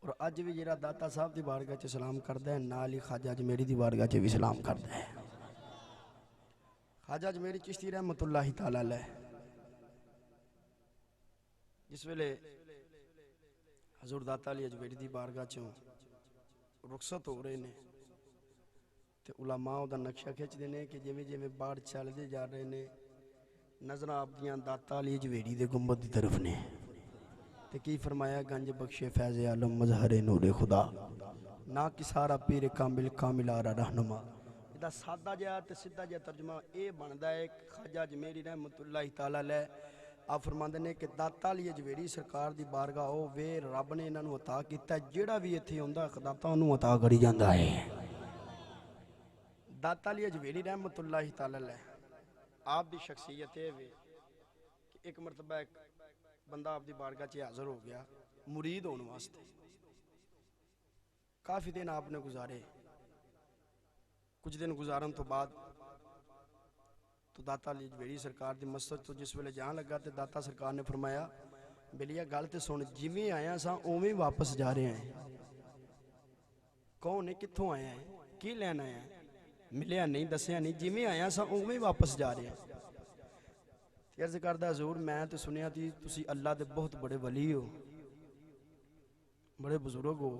और अज भी जरा दाता साहब की बारगाह च सलाम करता है नाल ही ख्वाजा अजमेरी की बारगाह च भी सलाम करता है। ख्वाजा अजमेरी चिश्ती रहमतुल्लाह तआला अलैह जिस वेले हजूर दाता अली अजमेरी दी बारगाह चों रुखसत हो रहे ने ते उलमा उहदा नक्शा खिंचदे ने कि जिवें जिवें बाढ़ चलदे जा रहे ने नजर आपदियां दाता अली अजमेरी दे गुंबद दी तरफ ने ते की फरमाया गंज बख्शे फैज़े आलम मजहरे नूरे खुदा ना किसारा पीर कामिल कामिलारा रहनुमा। इहदा सादा जिहा ते सीधा जिहा तर्जुमा ये बनदा है ख्वाजा अजमेरी रहमतुल्लाह तआला अलैह आप फरमाते ने कि दाता अली अजमेरी सरकार दी बारगाह ओ वे रब ने इन्हां नूं अता कीता जेड़ा भी इत्थे आउंदा दाता उहनूं अता करी जांदा है। दाता अली अजमेरी रहमतुल्लाह तआला अलैह आप दी शख्सियत ये वे कि एक मरतबा एक बंदा आप दी बारगाह च हाज़र हो गया मुरीद होने वास्ते। काफ़ी दिन आपने गुजारे, कुछ दिन गुजारन तो बाद तो दाता अली अजमेरी सरकार दी मस्जिद तो जिस वेले जान लगा तो दाता सरकार ने फरमाया बेलिया गल ते सुन, जिवें आया सा उवें वापस जा रहे हैं। कौन है, कित्थों आया है, की लैन आया है, मिलिया नहीं, दसिया नहीं, जिवें आया सा उवें वापस जा रहे हैं। अर्ज करदा हजूर मैं तो सुनिया थी तुसी अल्लाह दे बहुत बड़े वली हो, बड़े बुजुर्ग हो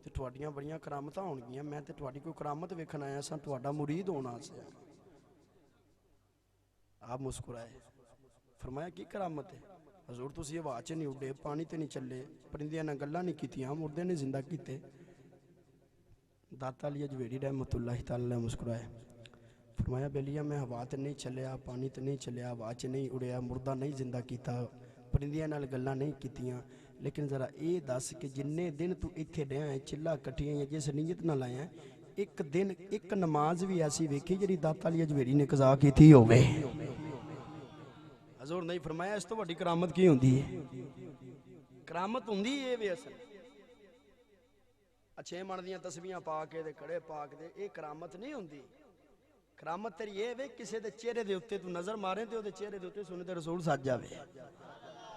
ते तुहाडियां बड़ियां करामतां होणगियां, मैं ते तुहाडी कोई करामत वेखण आया सा, तुहाडा मुरीद होना से। आप मुस्कुराए, फरमाया की करामत है? हजूर तुसी हवा च नहीं उड़े, पानी ते नहीं चले, परिंदियां नाल गल्लां नहीं कीतियां, मुर्दे ने जिंदा कीते। दाता अली अजमेरी रहमतुल्लाह तआला मुस्कुराए, फरमाया बेलिया मैं हवा ते नहीं चलिया, पानी ते नहीं चलिया, हवा च नहीं उड़िया, मुर्दा नहीं जिंदा किया, परिंदियां नाल गल्लां नहीं कीतियां, लेकिन जरा ये दस कि जिन्ने दिन तू इत्थे रहा है चिल्ला कट्ठियां या जिस नीयत नाल आया एक दिन एक नमाज भी ऐसी वेखी जिहड़ी दाता अली अजमेरी ने कज़ा कीती होवे। हजूर नहीं फरमाया इस तो वड्डी करामत की हुंदी है? करामत हुंदी है वे असल 6 मन दियां तस्बीहां पा के ते कड़े पा के, ये करामत नहीं हुंदी। करामत तेरी ये वे किसी के चेहरे के उत्ते तू नजर मारे तो चेहरे के उत्ते सुन्नत रसूल सज जाए,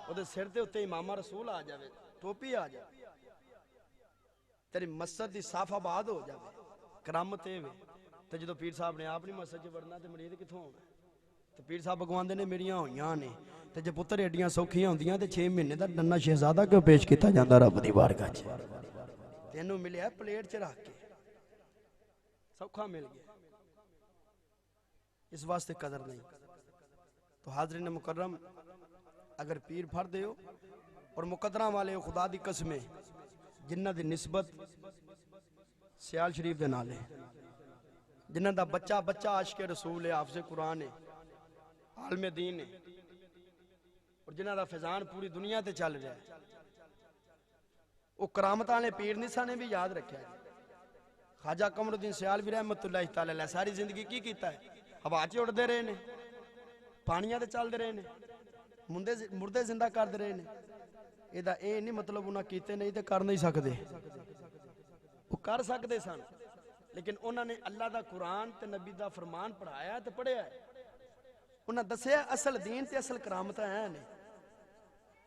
वो सिर के उत्ते इमामा रसूल आ जाए, टोपी आ जाए, तेरी मस्जिद की साफ आबाद हो जाए। करामत ये वे। तो जो पीर साहब ने आप नहीं मस्जिद च वड़ना तो मरीद कितों आना? तो पीर साहब भगवान ने मेरिया हुई ने, तो जो पुत्र एडियां सौखियां होंदियां तो 6 महीने का नन्ना शहजादा क्यों पेश किया जाता रब की बारगाह च? तेनों मिलिया प्लेट च रख के, सौखा मिल गया, इस वास्ते कदर नहीं। तो हाजरीन मुकर्रम अगर पीर फर दे और मुकदरा वाले हो खुदा दी कसमें जिन्हां दी निस्बत सियाल शरीफ दे नाल है, जिन्हां दा बच्चा बच्चा आशिक रसूल है, हाफिज़ कुरान है, आलम दीन है, और जिन्हां दा फैजान पूरी दुनिया ते चल रहा है, वो करामत वाले पीर निसा ने भी याद रखा है। ख्वाजा कमरुद्दीन सियालवी रहमतुल्लाह तआला अलैह सारी जिंदगी की कीता है? हवा च उड़ते रहे ने, पानियां ते चलते रहे ने, मुर्दे जिंदा करते रहे ने। एदा ये नहीं मतलब उन्हें कीते नहीं तो कर नहीं सकते, वो कर सकते सन, लेकिन उन्होंने अल्लाह का कुरान ते नबी का फरमान पढ़ाया तो पढ़िया, उन्हें दसिया असल दीन ते असल करामत है ने।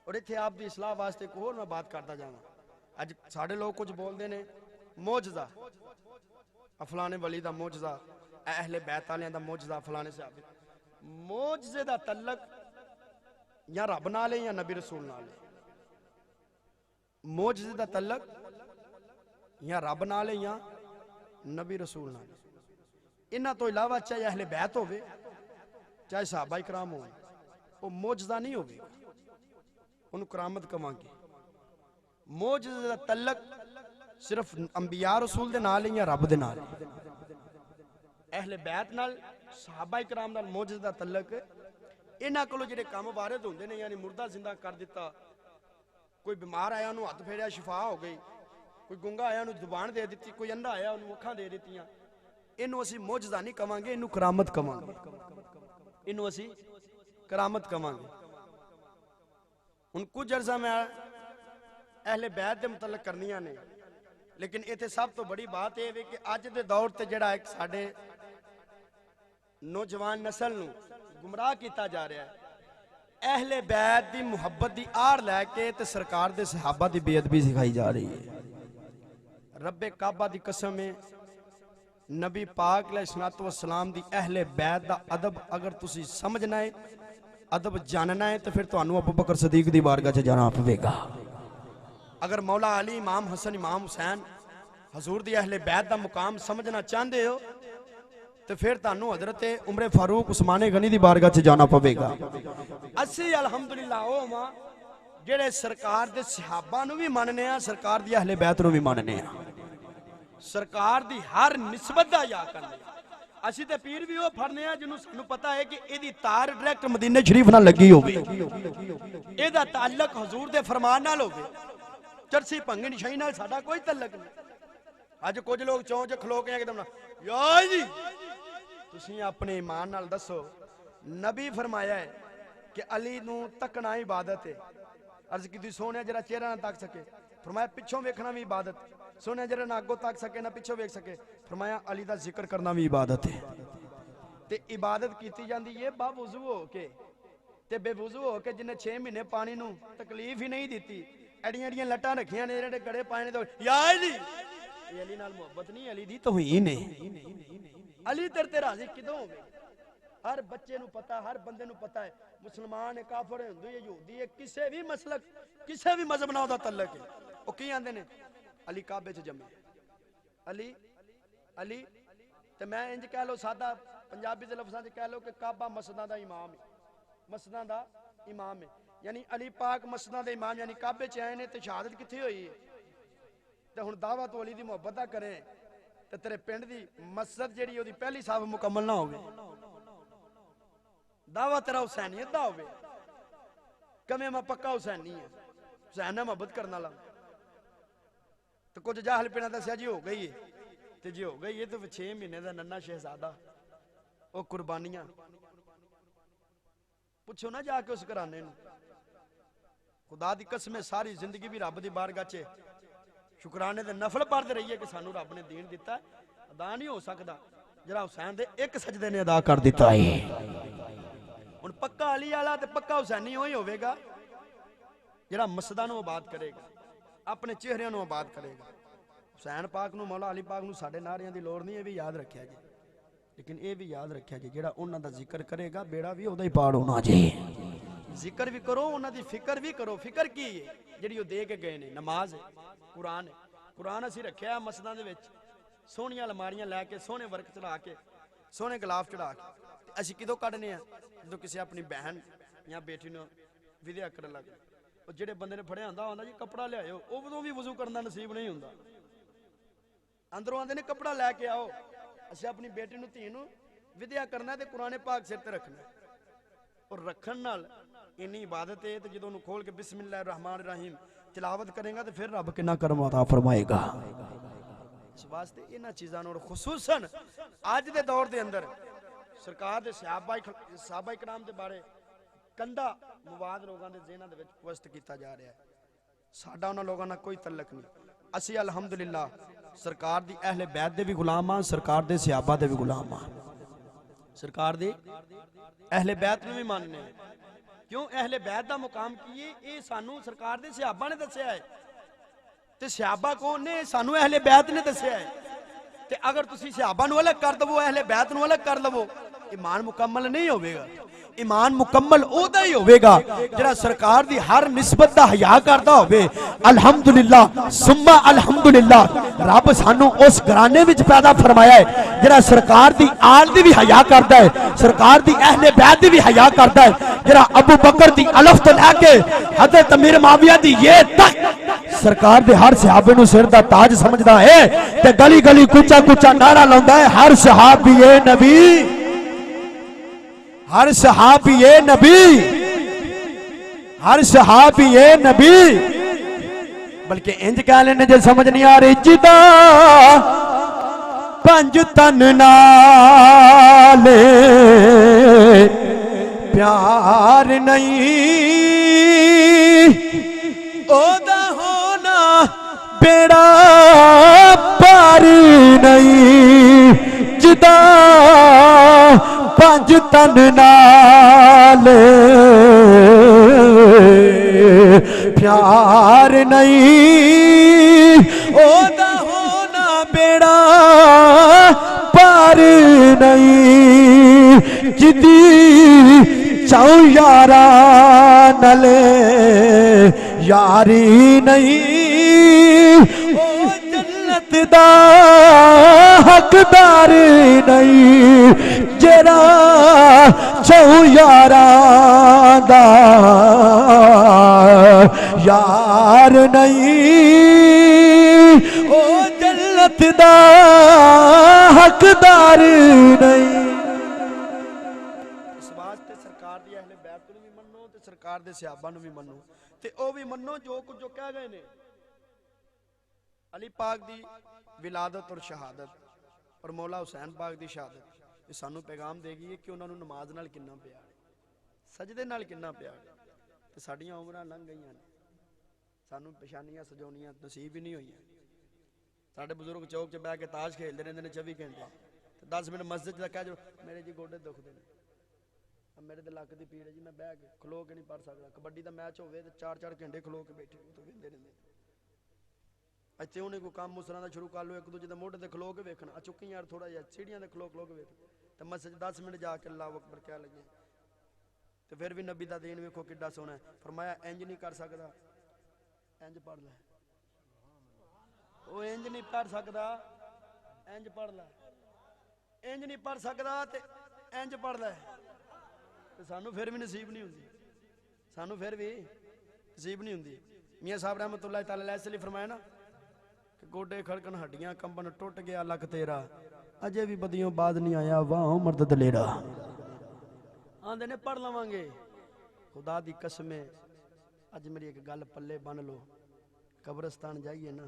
और इत्थे आप दी इस्लाह वास्ते एक होर मैं बात करता जावां। अज साढ़े लोग कुछ बोलते हैं मोजजा, फलाने वली दा मोजजा, अहले बैत वालियां दा मोजजा, फलाने साहब। मोजजे दा तल्लक या रब नाल है या नबी रसूल नाल है। मोजजे दा तल्लक या रब नाल है या नबी रसूल नाल। इन्हां तो इलावा चाहे अहले बैत होवे चाहे सहाबा इकराम हो, वो मोजजा नहीं होवेगा, उन्हें करामत कवांगे। मोजजे दा तल्लक सिर्फ अंबिया रसूल दे नाल है या रब दे नाल। अहले बैत नाल सहाबा इकराम नाल मोजजे दा तल्लक। इन्हां कोलों जिहड़े काम वारिद होंदे ने, यानी मुर्दा जिंदा कर दिता, कोई बीमार आया उन्होंने हथ फेरिया शिफा हो गई, कोई गुंगा आया उन्होंने जुबान दे दी, कोई अंधा आया उन्होंने अखां दे दित्तियां, इनू असी मोजजा नहीं कवांगे, इनू करामत कवांगे, इनू असी करामत कवांगे। हुण कुछ अर्जा मैं अहले बैत दे मुतल्लक करनियां ने, लेकिन इत्थे सब तो बड़ी बात यह है कि अज दे दौर ते जिहड़ा एक साडे नौजवान नस्ल नूं गुमराह किया जा रहा है, अहले बैत दी मुहब्बत दी आड़ लैके ते सरकार दे सहाबा दी बेअदबी सिखाई जा रही है। रब्बे काबा दी कसम है, नबी पाक अलैहिस्सलातु वस्सलाम दी अहले बैत दा अदब अगर तुसी समझना है, अदब जानना है, तो फिर तुहानू अबू बकर सदीक दी बारगाह च जाना पवेगा। अगर मौला अली, इमाम हसन, इमाम हुसैन हजूर दी अहले बैत दा मुकाम समझना चाहते हो तो फिर तानू हजरत उमर फारूक उस्माने गनी दी बारगाह च जाना पवेगा। असी अलहमदुलिल्लाह ओ मां जेड़े सरकार दे सहाबा नू भी मानने आ, सरकार दी अहले बैत नू भी मानने आ, सरकार दी हर निस्बत दा या करने। असी ते पीर भी वो फड़ने आ जिन्हों सानू पता है कि एदी तार डायरेक्ट मदीने शरीफ नाल लगी होवे, एदा ताल्लुक हजूर दे फरमान नाल होवे, चरसी भंगी नशाई नाल साडा कोई ताल्लुक नहीं। अज कुछ लोग चौं च खलो के एकदम यार जी तुसीं अपने ईमान नाल दसो, नबी फरमाया है कि अली नू तकना इबादत है। अर्ज की सोने जरा चेहरा ना तक सके, फरमाया पिछों वेखना भी इबादत, सोने जरा ना अगों तक सके ना पिछों वेख सके, फरमाया अली दा जिक्र करना भी इबादत है। ते इबादत कीती जांदी है बावुजू हो के ते बेवुजू हो के, जिन्हें 6 महीने पानी नू तकलीफ ही नहीं दी, एडियां एडियां लट्टां रखियां ने जेड़े गड़े पाए तो यार जी ये अली नाल मोहब्बत नहीं, अली दी तौहीन है। अली तेरे ते राजी किदों होवे? हर बच्चे नू पता, हर बंदे नू पता है मुसलमान है, काफिर है, हिंदू है, यहूदी है, किसे भी मसलक किसे भी मजहब नाल दा तल्लक है। ओ की आंदे ने अली काबे च जम्मे, अली अली ते मैं इंज कह लो सादा पंजाबी दे लफ्ज़ां च कह लो कि काबा मस्जिदां दा इमाम है, मस्जिदां दा इमाम है, यानी अली पाक मस्जिदां दे इमाम, यानी काबे च आए ने ते शहादत कित्थे होई है। ते हुण दावा तो अली दी मुहब्बत दा करें ते तेरे पिंड दी मस्जिद जेड़ी ओदी पहली साफ मुकम्मल ना होवे, दावा तेरा हुसैनियत दा होवे, कमे मैं पक्का हुसैनी है, हुसैन ने मुहब्बत करने वाला। तो कुछ जाहल पिना दस्या जी हो गई है, ते जी हो गई है तो 6 महीने का नन्ना शहजादा, वो कुर्बानियां पुछो ना जाके उस घराने नूं। खुदा दी कसम है सारी जिंदगी भी रब दी बारगाह च शुकराने दे नफल पढ़ते रहिए कि सानू रब ने दीन दिता है, अदा नहीं हो सकता जरा हुसैन दे एक सजदे ने अदा कर दिता है। हुण पक्का अली वाला ते पक्का हुसैनी वही होवेगा जरा मस्जिदां नूं आबाद करेगा, अपने चेहरिਆਂ नूं आबाद करेगा। हुसैन पाक नूं, मौला अली पाक नूं साडे नारियां दी लोड़ नहीं, ये भी याद रखिया जी, लेकिन ये भी याद रखिया जी जेड़ा उन्हां दा जिक्र करेगा बेड़ा भी उहदा ही पार होना जी। जिक्र भी करो, उन्हां दी फिक्र भी करो। फिक्र की है जिहड़ी वो दे के गए ने? नमाज है, कुरान है। कुरान असीं रखिया मस्जिदां दे विच, सोहणियां अलमारियां लैके, सोहणे वर्क चढ़ा के, सोहणे गलाफ चढ़ा के, असीं किदों कढने आ? जदों किसी अपनी बहन या बेटी नूं विद्या करन लगे, ਉਹ ਜਿਹੜੇ ਬੰਦੇ ਨੇ ਫੜਿਆ ਹੁੰਦਾ ਜੀ ਕੱਪੜਾ ਲਿਆਇਓ, ਉਦੋਂ ਵੀ ਵਜ਼ੂ ਕਰਨ ਦਾ ਨਸੀਬ ਨਹੀਂ ਹੁੰਦਾ। ਅੰਦਰੋਂ ਆਂਦੇ ਨੇ ਕੱਪੜਾ ਲੈ ਕੇ ਆਓ, ਅਸੀਂ ਆਪਣੀ ਬੇਟੀ ਨੂੰ ਧੀ ਨੂੰ ਵਿਦਿਆ ਕਰਨਾ ਤੇ ਕੁਰਾਨ ਪਾਕ ਸਿਰ ਤੇ ਰੱਖਣਾ। और रखन नाल इन्नी इबादत है तो जो उन्होंने खोल के बिस्मिल्लाह रहमान रहीम तिलावत करेगा तो फिर रब कितना करम अता फरमाएगा। इस वास्ते इन्हां चीज़ां नूं खुसूसन अज दे दौर दे अंदर सरकार दे सहाबा इकराम दे बारे कंधा मुवाद लोगों के ज़हनां दे विच पुष्ट किया जा रहा है। साडा उन्हां लोगों नाल कोई तल्लक नहीं। असीं अलहमदुलिल्लाह सरकार दी अहले बैत दे भी गुलाम हां, सरकार दे सहाबा दे भी गुलाम हां, सरकार दे अहले बैत नूं भी मानने। क्यों अहले बैत दा मुकाम की है? ये सानू सरकार दे सहाबा ने दस्सिया है ते सहाबा कौन ने? सानू अहले बैत ने दस्सिया है। ते अगर तुसी सहाबा नूं अलग कर दवो, अहले बैत नूं अलग कर लवो, ईमान मुकम्मल नहीं होवेगा। ईमान मुकम्मल ओदा ही होवेगा जिहड़ा सरकार दी हर निस्बत दा हया करदा होवे। अल्हम्दुलिल्लाह सुम्मा अल्हम्दुलिल्लाह रब सानू उस घराने विच पैदा फरमाया है जिहड़ा सरकार दी आल दी भी हया करदा है, सरकार दी अहले बैत दी भी हया करदा है, जिहड़ा अबू बकर दी अलफ तो लैके हज़रत अमीर मुआविया दी ये तक सरकार दे हर सहाबे नूं सिर दा ताज समझदा है ते गली गली कूचा कूचा नारा लाउंदा है, हर सहाबी ए नबी, हर सहाबी ए नबी, हर सहाबी ए नबी। बल्कि इंज कह लेने जे समझ नहीं आ रही, जिदा पंज तन नाले प्यार नहीं ओदा होना बेड़ा पार नहीं। जिदा पंज तन नाल प्यार नहीं ओदा होना बेड़ा पार नहीं। जिदी चाऊ यारा नले यारी नहीं ओ जन्नत दा हकदार नहीं जेरा चौ यारां दा यार नहीं ओ जन्नत दा हकदार नहीं। इस वास्ते सरकार दी अहले बैत नूं भी मन्नो ते सरकार दे सहाबा नूं भी मन्नो ते ओ भी मन्नो जो कुछ जो कह गए ने। अली पाक दी विलादत और शहादत और मौला हुसैन पाक दी शहादत ये सानू पैगाम देगी कि उन्होंने नमाज नाल किन्ना प्यार सजदे नाल किन्ना प्यार ते साडियां उमरां लंघ गईयां ने सानू पेशानियां सजाउणियां नसीब ही नहीं होईयां। साडे बुजुर्ग चौक च बैठ के ताश खेलते रहंदे ने 24 घंटे ते 10 मिनट मस्जिद च कह जो मेरे जी गोडे दुखदे ने मेरे ते लक दी पीड़ है जी मैं बह के खलो के नहीं पढ़ सकदा। कबड्डी दा मैच होवे ते 4-4 घंटे खलो के बैठे तो वेंदे रहंदे इत्थे उन्हें कोई काम मुसरा दा शुरू कर लो एक दूजे दे मोढे ते खलो के वेखना चुक्की यार थोड़ा जिहा सीढ़ियां ते खलो के वेख ते मस्जिद 10 मिनट जाके अल्लाह अकबर कह लगे ते फिर भी नबी दा दीन वेखो किड्डा सोहना है। फरमाया इंज नहीं कर सकदा इंज पढ़ लै ओ इंज नहीं पढ़ सकदा इंज पढ़ लै इंज नहीं पढ़ सकदा ते इंज पढ़ लै ते सानू फिर भी नसीब नहीं हुंदी सानू फिर भी नसीब नहीं हुंदी। मियां साहब रहमतुल्लाह तआला अलैहि सल्लल्लाहु फरमाया ना कि गोडे खड़कन हड्डियां कंबन टुट गया लक तेरा अजे भी बदियों बाद नहीं आया वाह मर्द दलेरा। आंदे ने पढ़ लवांगे खुदा दी कसम अज मेरी एक गल पल्ले बन लो कब्रस्तान जाइए ना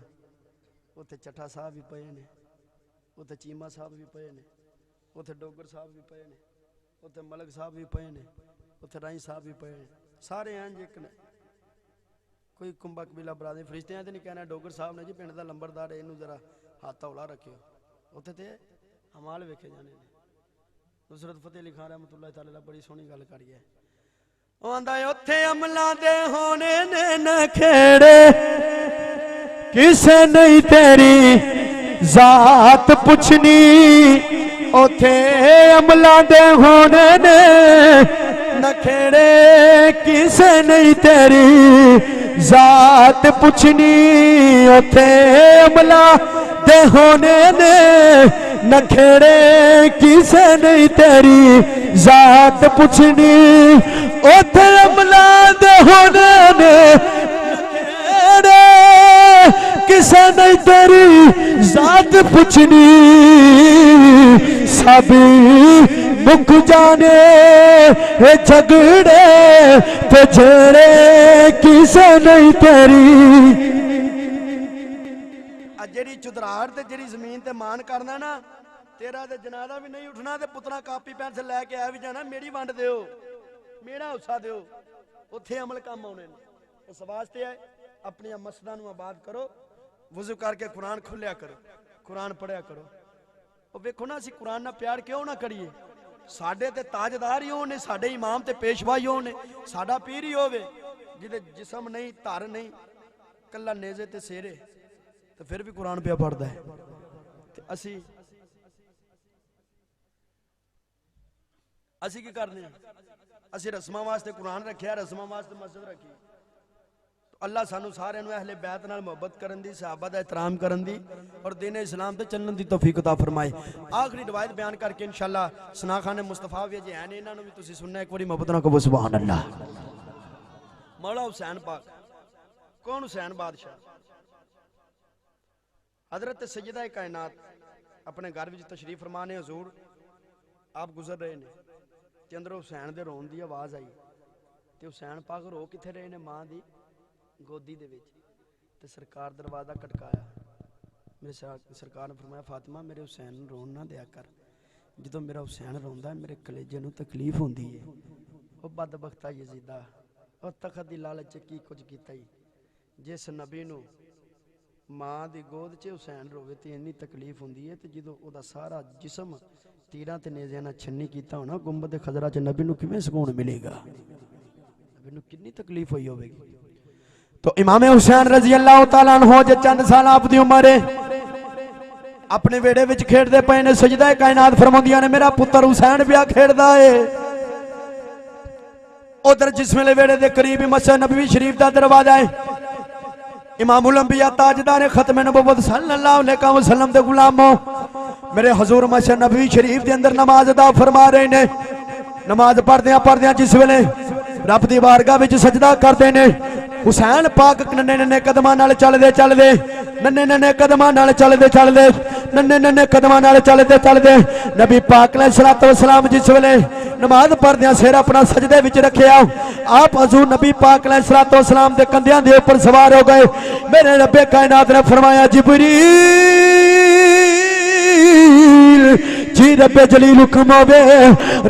उत्थे चट्ठा साहब भी पे ने उत्थे चीमा साहब भी पे ने उत्थे डोगर साहब भी पे ने उत्थे मलक साहब भी पे ने उत्थे राई साहब भी पे ने सारे इंज एक ने कोई कुंभा कबीला बरादरी फरिश्तियां ते नहीं कहना डोगर साहब ने जी पिंड दा लंबरदार इनू जरा हाथ हौला रखियो उत्थे ते हमाल वेखे जाने ने। नुसरत फतेह अली खान रहमतुल्लाह तआला बड़ी सोहनी गल करी है ओ आंदा उत्थे अमला दे होने ने नखेड़े किसे नहीं तेरी जात पुछनी उथे अमला दे होने ने नखेड़े किसे नहीं तेरी जात पुछनी उथे अमला दे होने ने नखेड़े किसे नहीं तेरी जात पुछनी उथे अमला दे होने ने नखेड़े किसे नहीं तेरी जात पुछनी सभी मुक जाने झगड़े ते झेड़े किसे नहीं तेरी। जेड़ी चुदराहट ते जेड़ी जमीन ते मान करना ना तेरा ते जनाजा भी नहीं उठना ते पुत्रा कापी पेंसिल लैके आ भी जाना मेरी वंड दिओ मेरा हिस्सा दिओ उत्थे अमल काम आने ने। इस वास्ते है अपनी मस्जिदां नूं आबाद करो वुजू करके कुरान खुलिया करो कुरान पढ़िया करो। और वेखो ना असीं कुरान नाल प्यार क्यों ना करिए साडे ते ताजदार ही होने साडे इमाम ते पेशवा ही होने साडा पीर ही होवे जिहदे जिस्म नहीं धर नहीं कल्ला नेज़े ते सेरे तो फिर भी कुरान पिया पढ़दा है ते असी की करने असी रस्मां वास्ते कुरान रखिया रस्मां वास्ते मस्जिद रखी। अल्लाह सानू सारे अहले बैत नाल मुहब्बत करन दी सहाबा दा एहतराम करन दी और दीन इस्लाम ते चलण दी तौफीक अता फरमाए। आखिरी रिवायत बयान करके इंशाअल्लाह सना खान मुस्तफा भी जे हैं इन्हां नूं भी तुसीं सुनना एक बारी मुहब्बत नाल कहो सुभान अल्लाह। मौला हुसैन पाक कौन हुसैन बादशाह हजरत सैयदा कायनात अपने घर विच तशरीफ फरमा ने हजूर आप गुजर रहे ने ते अंदर हुसैन दे रोन दी आवाज़ आई ते हुसैन पाक रो किथे रहे ने मां दी गोदी दे विच ते सरकार दरवाजा खटकाया मेरे सरकार ने फरमाया फातिमा मेरे हुसैन नूं रोन ना दिया कर जदों मेरा हुसैन रोंदा मेरे कलेजे नूं तकलीफ होंदी है। ओ बदबख्ता यजीदा ओ तखत दी लालच की कुछ कीता ही जिस नबी नूं मां दी गोद च हुसैन रोवे ते इन्नी तकलीफ होंदी है ते जदों ओदा सारा जिस्म तीरां ते नेज़ियां नाल छन्नी कीता होना गुंबद खजरा च नबी नूं किवें सुकून मिलेगा नबी नूं कितनी तकलीफ होई होवेगी। तो इमाम हुसैन रजी अल्लाह तआला अन्हु जे चंद साल आपदी उम्र है अपने वेड़े विच खेडदे पए ने सजदा कायनात फरमांदियां ने मेरा पुत्र हुसैन पिया खेडदा है। उधर जिस वेले वेड़े दे करीब मस्जिद नबवी शरीफ दा दरवाजा है इमामुल अंबिया ताजदार खत्म नबुव्वत सल्लल्लाहु अलैहि वसल्लम दे गुलामो मेरे हजूर मशर नबी शरीफ के अंदर नमाज अदा फरमा रहे ने। नमाज पढ़दियां पढ़दियां जिस वेले रब दी बारगाह विच सजदा करते ने हुसैन पाक नन्हे नन्हे कदमां नाल चलदे चलदे नन्हे नन्हे कदमां नाल चलदे चलदे नन्हे नन्हे कदमां नाल चलदे चलदे नबी पाक अलैहिस्सलातु वस्सलाम जिस वेले नमाज पढ़दियां सिर अपना सजदे विच रखिया आप हजूर नबी पाक अलैहिस्सलातु वस्सलाम दे कंधियां दे ऊपर सवार हो गए। मेरे रब्बे कायनात ने फरमाया जिब्रील जी रब्बे जलील हुक्म होवे।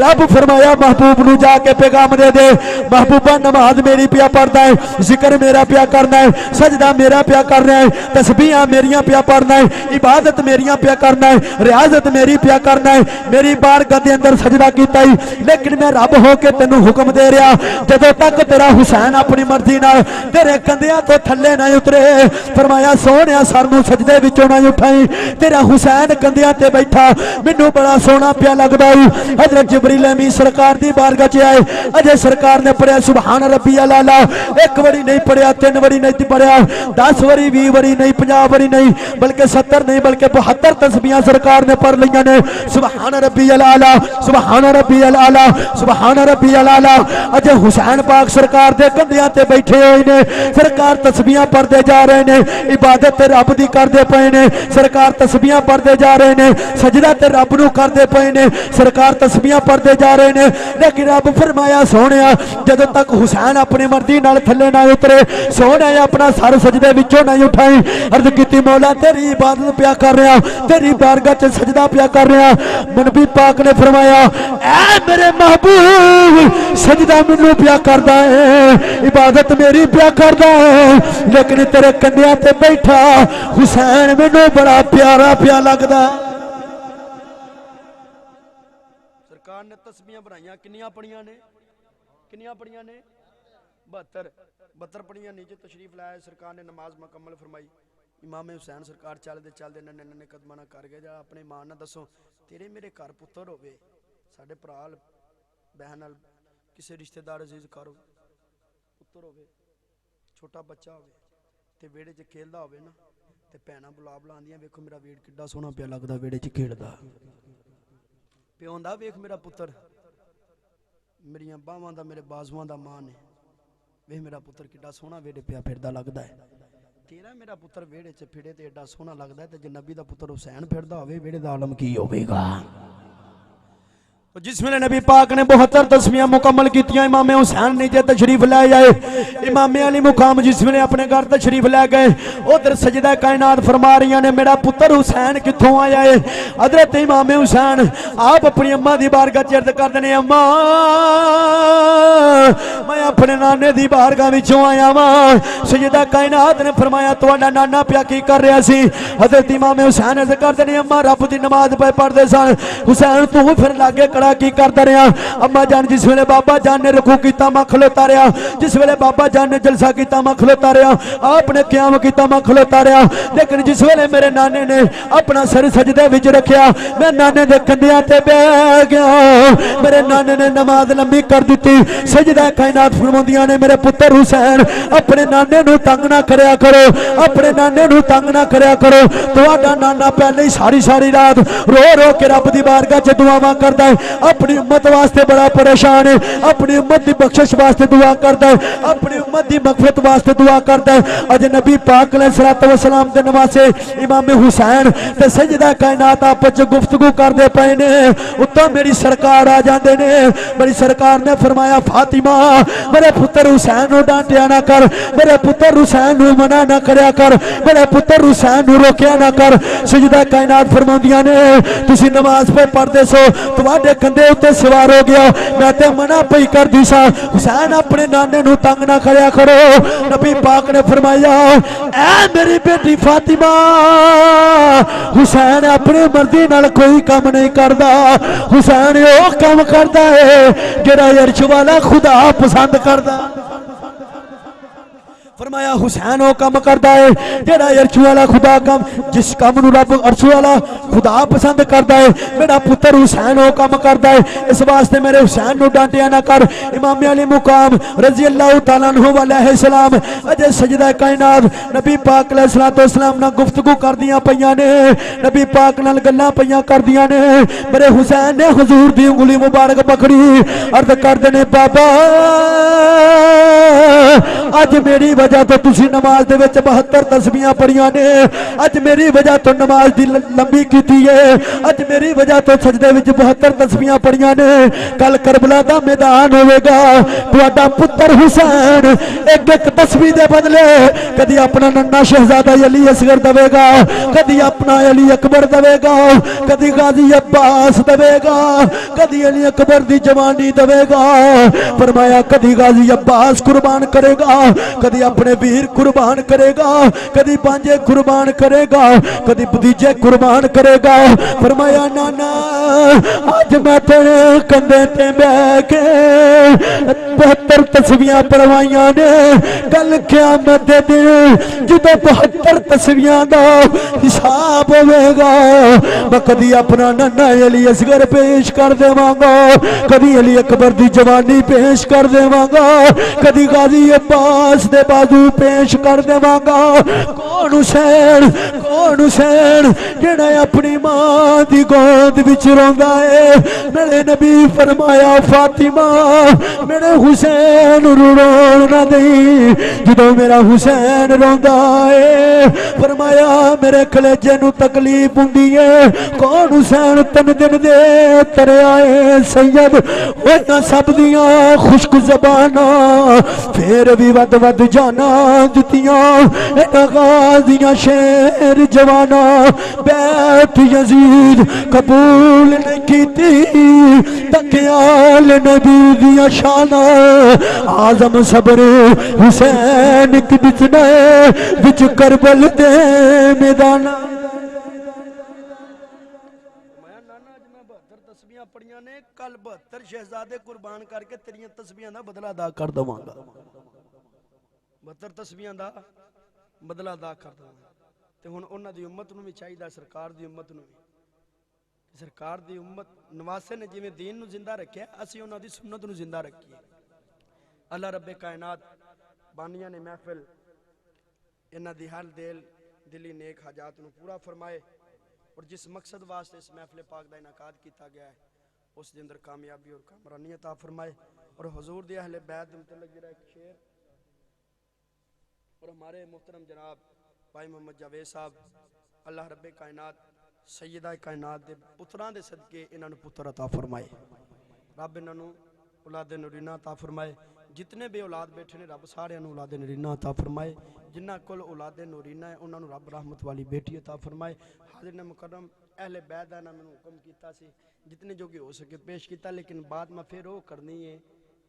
रब फरमाया महबूब नू जाके पैगाम दे दे महबूबा नमाज मेरी पिया पढ़दा है, जिक्र मेरा पिया करना है, सजदा मेरा पिया करना है, तस्बीहां मेरियां पिया पढ़ना है, इबादत मेरियां पिया करना है, रियाजत मेरी पिया करना है। मेरी बारगाह दे अंदर सजदा कीता ही लेकिन मैं रब हो के तेनू हुक्म दे रहा जदों तक तेरा हुसैन अपनी मर्जी नाल तेरे कंधियां तो थल्ले ना उतरे। फरमाया सोहणिया सर नू सजदे विचों ना उठाई, तेरा हुसैन कंधियां ते बैठा मैनू बड़ा सोहना पिया लगदा है। हजरत जिब्रील अमीन सरकार दी बारगाह च आए। अजय सरकार ने पढ़िया सुभान रब्बी अला, एक बारी नहीं पढ़िया, 3 बारी नहीं पढ़िया, 10 बारी 20 बारी नहीं, 50 बारी नहीं, बल्कि 70 नहीं बल्कि 72 तस्बीहां सरकार ने पढ़ लिया ने। सुभान रब्बी अला, सुभान रब्बी अला, सुभान रब्बी अला। अजय हुसैन पाक सरकार दे कंधियां ते बैठे हुए ने। सरकार तस्बीहां पढ़ते जा रहे ने, इबादत ते रब दी करते पे ने। सरकार तस्बीहां पढ़ते जा रहे ने, सजदा ते रब नू करते पे ने। सरकार तस्बीहां पढ़ते जा रहे ने लेकिन रब फरमाया सोहणिया जदों तक हुसैन अपनी मर्जी नाल थल्ले ना उतरे सोहणिया अपना सर सजदे विचों ना उठाई। अर्ज कीती मौला तेरी इबादत पिया कर रहा, तेरी बारगाह च सजदा पिया कर रहा। नबी पाक ने फरमाया ऐ मेरे महबूब सजदा मैनू पिया करदा है, इबादत मेरी पिया करदा है, लेकिन तेरे कंधियां ते बैठा हुसैन मैनू बड़ा प्यारा पिया लगदा। सरकार ने तस्बीहां बनाईयां किन्नियां पढ़ियां ने, किन्नियां पढ़ियां ने 72 पढ़ियां। नीचे तशरीफ लाया सरकार ने नमाज मुकम्मल फरमाई। इमाम हुसैन सरकार चलते चलते नन्हे नन्हे कदमां नाल कर गए जा अपने मां नाल दसो तेरे मेरे घर पुत्र होवे, साडे भरा बहन नाल किसी रिश्तेदार अजीज घर पुत्र होवे, छोटा बच्चा होवे ते वेड़े च खेलदा होवे ना ते भैणां बुला बुलांदियां वेखो मेरा वीर किड्डा सोहना पिया लगदा वेड़े च खेलदा। प्यो आंदा वेख मेरा पुत्र मेरियां बाहां दा मेरे बाजुआं दा मां ने, वे मेरा पुत्र किड्डा सोहना वेड़े पिया फिरदा लगदा है। तेरा मेरा पुत्र वेड़े च फिरे ते एडा सोहना लगदा है ते जे नबी दा पुत्र हुसैन फिरदा होवे वेड़े दा आलम की होवेगा। जिस वेले नबी पाक ने 72 तस्बीहां मुकम्मल कीतियां इमाम हुसैन नीचे तशरीफ ले आए। इमाम अली मुकाम जिस वेले अपने घर तशरीफ ले गए उधर सजदा कायनात फरमा रही ने मेरा पुत्र हुसैन कित्थों आया है। हजरत इमाम हुसैन आप अपनी अम्मा दी बारगाह च अर्ज करदे ने अम्मा मैं अपने नाने दी बारगाह विचों आया वां। सजदा कायनात ने फरमाया तुहाडा नाना पिया की कर रहा सी। हजरत इमाम हुसैन अर्ज करदे ने अम्मा रब दी नमाज पे पढ़दे सन। हुसैन तू फिर लागे की करता रहा। अम्मा जान जिस वेले बाबा जान ने रखू किया मैं खलोता रहा, जिस वेले बाबा जान ने जलसा किया मैं खलोता रहा, आपने क्याम किया मैं खलोता रहा। लेकिन जिस वेले मेरे नाने ने अपना सिर सजदे विच रखिया मैं नाने दे कंधियां ते बैठ गया। मेरे नाने ने नमाज लंबी कर दी। सजदा कायनात फरमांदियां ने मेरे पुत्र हुसैन अपने नाने नू तंग ना करया करो, अपने नाने नू तंग ना करया करो। तुहाडा नाना पहले ही सारी सारी रात रो रो के रब दी बारगाह च दुआवां करदा है, अपनी उम्मत वास्ते बड़ा परेशान है, अपनी उम्मत की बख्शिश वास्ते दुआ करता है, अपनी उम्मत की मगफरत वास्ते दुआ करता है। अज नबी पाक अलैहिस्सलातु वस्सलाम दे नवासे इमाम हुसैन ते सजदा कायनात आपस च गुफ्तगू करदे पए ने। उत्तों मेरी सरकार आ जांदे ने। मेरी सरकार ने फरमाया फातिमा मेरे पुत्र हुसैन नू डांटिया ना कर, मेरे पुत्र हुसैन नू मना ना करया कर, मेरे पुत्र हुसैन नू रोकिया ना कर। सजदा कायनात फरमांदियां ने तुसी नमाज पे पढ़दे सो तुहाडे कंधे उत्ते सवार हो गया, मैं ते मना पई कर दी सा हुसैन अपने नाने नू तंग ना करया करो। नबी पाक ने फरमाया ऐ मेरी बेटी फातिमा हुसैन अपनी मर्जी नाल कोई काम नहीं करदा, हुसैन वो काम करदा है जेड़ा अर्श वाला खुदा पसंद करदा। फरमाया हुसैन वो काम करता है जेड़ा अर्श वाला खुदा काम जिस काम नूं रब अर्श वाला खुदा पसंद करता है। मेरा पुत्र हुसैन वो काम करता है, इस वास्ते मेरे हुसैन नूं डांटिया ना कर। इमाम अली मुकाम रजी अल्लाह तआला अन्हु अलैहि सलाम अजे सजदा कायनात नबी पाक अलैहि सलाम नाल गुफ्तगू करदियां पईयां ने, नबी पाक नाल गल्लां पईयां करदियां ने। मेरे हुसैन ने हुजूर दी उंगली मुबारक पकड़ी, अर्ज करदे ने बाबा अज मेरी वजह तो तुसी नमाज दे विच 72 तस्बीहां पढ़ियां ने, अज मेरी वजह तो नमाज दी लंबी कीती है, अज मेरी वजह तो सजदे विच 72 तस्बीहां पढ़ियां ने। कल करबला दा मैदान होवेगा, तुहाडा पुत्र हुसैन एक एक तस्बीह दे बदले कदी अपना नन्ना शहजादा अली असगर देवेगा, कदी अपना अली अकबर देवेगा, कदी गाजी अब्बास देवेगा, कदी अली अकबर दी जवानी देवेगा। फरमाया कदी गाजी अब्बास कुर्बान करेगा, कदी अपने वीर कुर्बान करेगा, कदी पांजे कुर्बान करेगा, कदी भतीजे कुर्बान करेगा। फरमाया नाना आज मैं तेरे कंधे ते बैठ के 72 तस्बीहां पढ़वाइयां ने, कल क़यामत दे दिन जदों 72 तस्बीहां दा हिसाब होवेगा मैं कदी अपना नन्ना अली असगर पेश कर देवांगा, कदी अली अकबर दी जवानी पेश कर देवांगा, कदी गाजी अब्बास दे बाजू पेश कर देवांगा। कौन हुसैन जेड़ा अपनी मां दी गोद विच रोंदा है। मेरे नबी फरमाया फातिमा मेरे हुसैन रोण ना दई, जदों मेरा हुसैन रोंदा है फरमाया मेरे कलेजे नूं तकलीफ हुंदी है। कौन हुसैन 3 दिन दे तरे आए सैयद होया सब दियां खुश्क ज़बाना, फिर भी वद वद जाना दितियां इन्हां गाज़ियां शेर जवाना। बैत यजीद कबूल नहीं कीती तकियाल नबी दियां शाना, आजम सब्र हुसैन की दिसने विच करबल दे मैदाना। तस्बीहां पढ़ियां ने, कल 72 शहजादे कुर्बान करके तेरियां तस्बीहां दा बदला अदा कर दवांगा। 72 तस्बीहां दा बदला अदा कर दवांगा। ते हुण उन्हां दी उम्मत नूं भी चाहिदा, सरकार दी उम्मत नूं भी, सरकार दी उम्मत नवासे ने जिवें दीन नूं जिंदा रखिया असीं उन्हां दी सुन्नत नूं जिंदा रखीए। अल्लाह रब्बे कायनात बानियां ने महफिल इन्हां दी हर दिली नेक हाजात नूं पूरा फरमाए और जिस मकसद वास्ते इस महफिल पाक दा इनाकाद किया गया है उस दे अंदर कामयाबी और कामरानी अता फरमाए। और हुजूर दे अहले बैत दे मुतल्लिक जेड़ा एक शेर और हमारे मुहतरम जनाब भाई मोहम्मद जावेद साहब अल्लाह रब्बे कायनात सैयदा कायनात दे पुत्रां दे सदके इन्हां नूं पुत्र अता फरमाए, रब इन्हां नूं औलाद नूरीना अता फरमाए। जितने भी औलाद बैठे ने रब सारियां नूं औलाद नूरीना अता फरमाए, जिन्हां कोल औलाद नूरीना है उन्हां नूं रब रहमत वाली बेटी अता फरमाए। हाज़िर मुकर्रम अहले बैत दा इन्हां मैनूं हुक्म कीता सी जितने जोगे हो सके पेश किया, लेकिन बात मैं फिर वो करनी है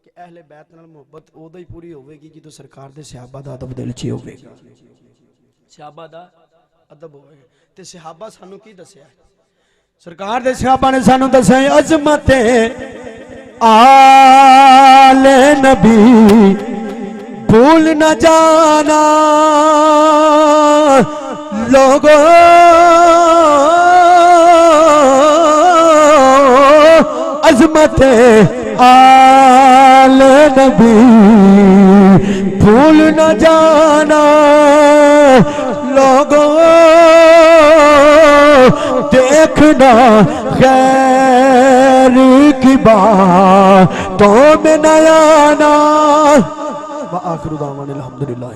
कि अहले बैत नाल मुहब्बत उदों ही पूरी होगी जो सरकार दे सहाबा दा अदब दिल च होगा, सहाबा दा अदब होगा। ते सहाबा सानू की दस्या, सरकार दे सहाबा ने सानू दस्या अजमते आले नबी भूल न जाना लोगों अजमत आले नबी भूल न जाना लोगों देखना खैर की बातों में नया ना। आखिर दामन अल्हम्दुलिल्लाह।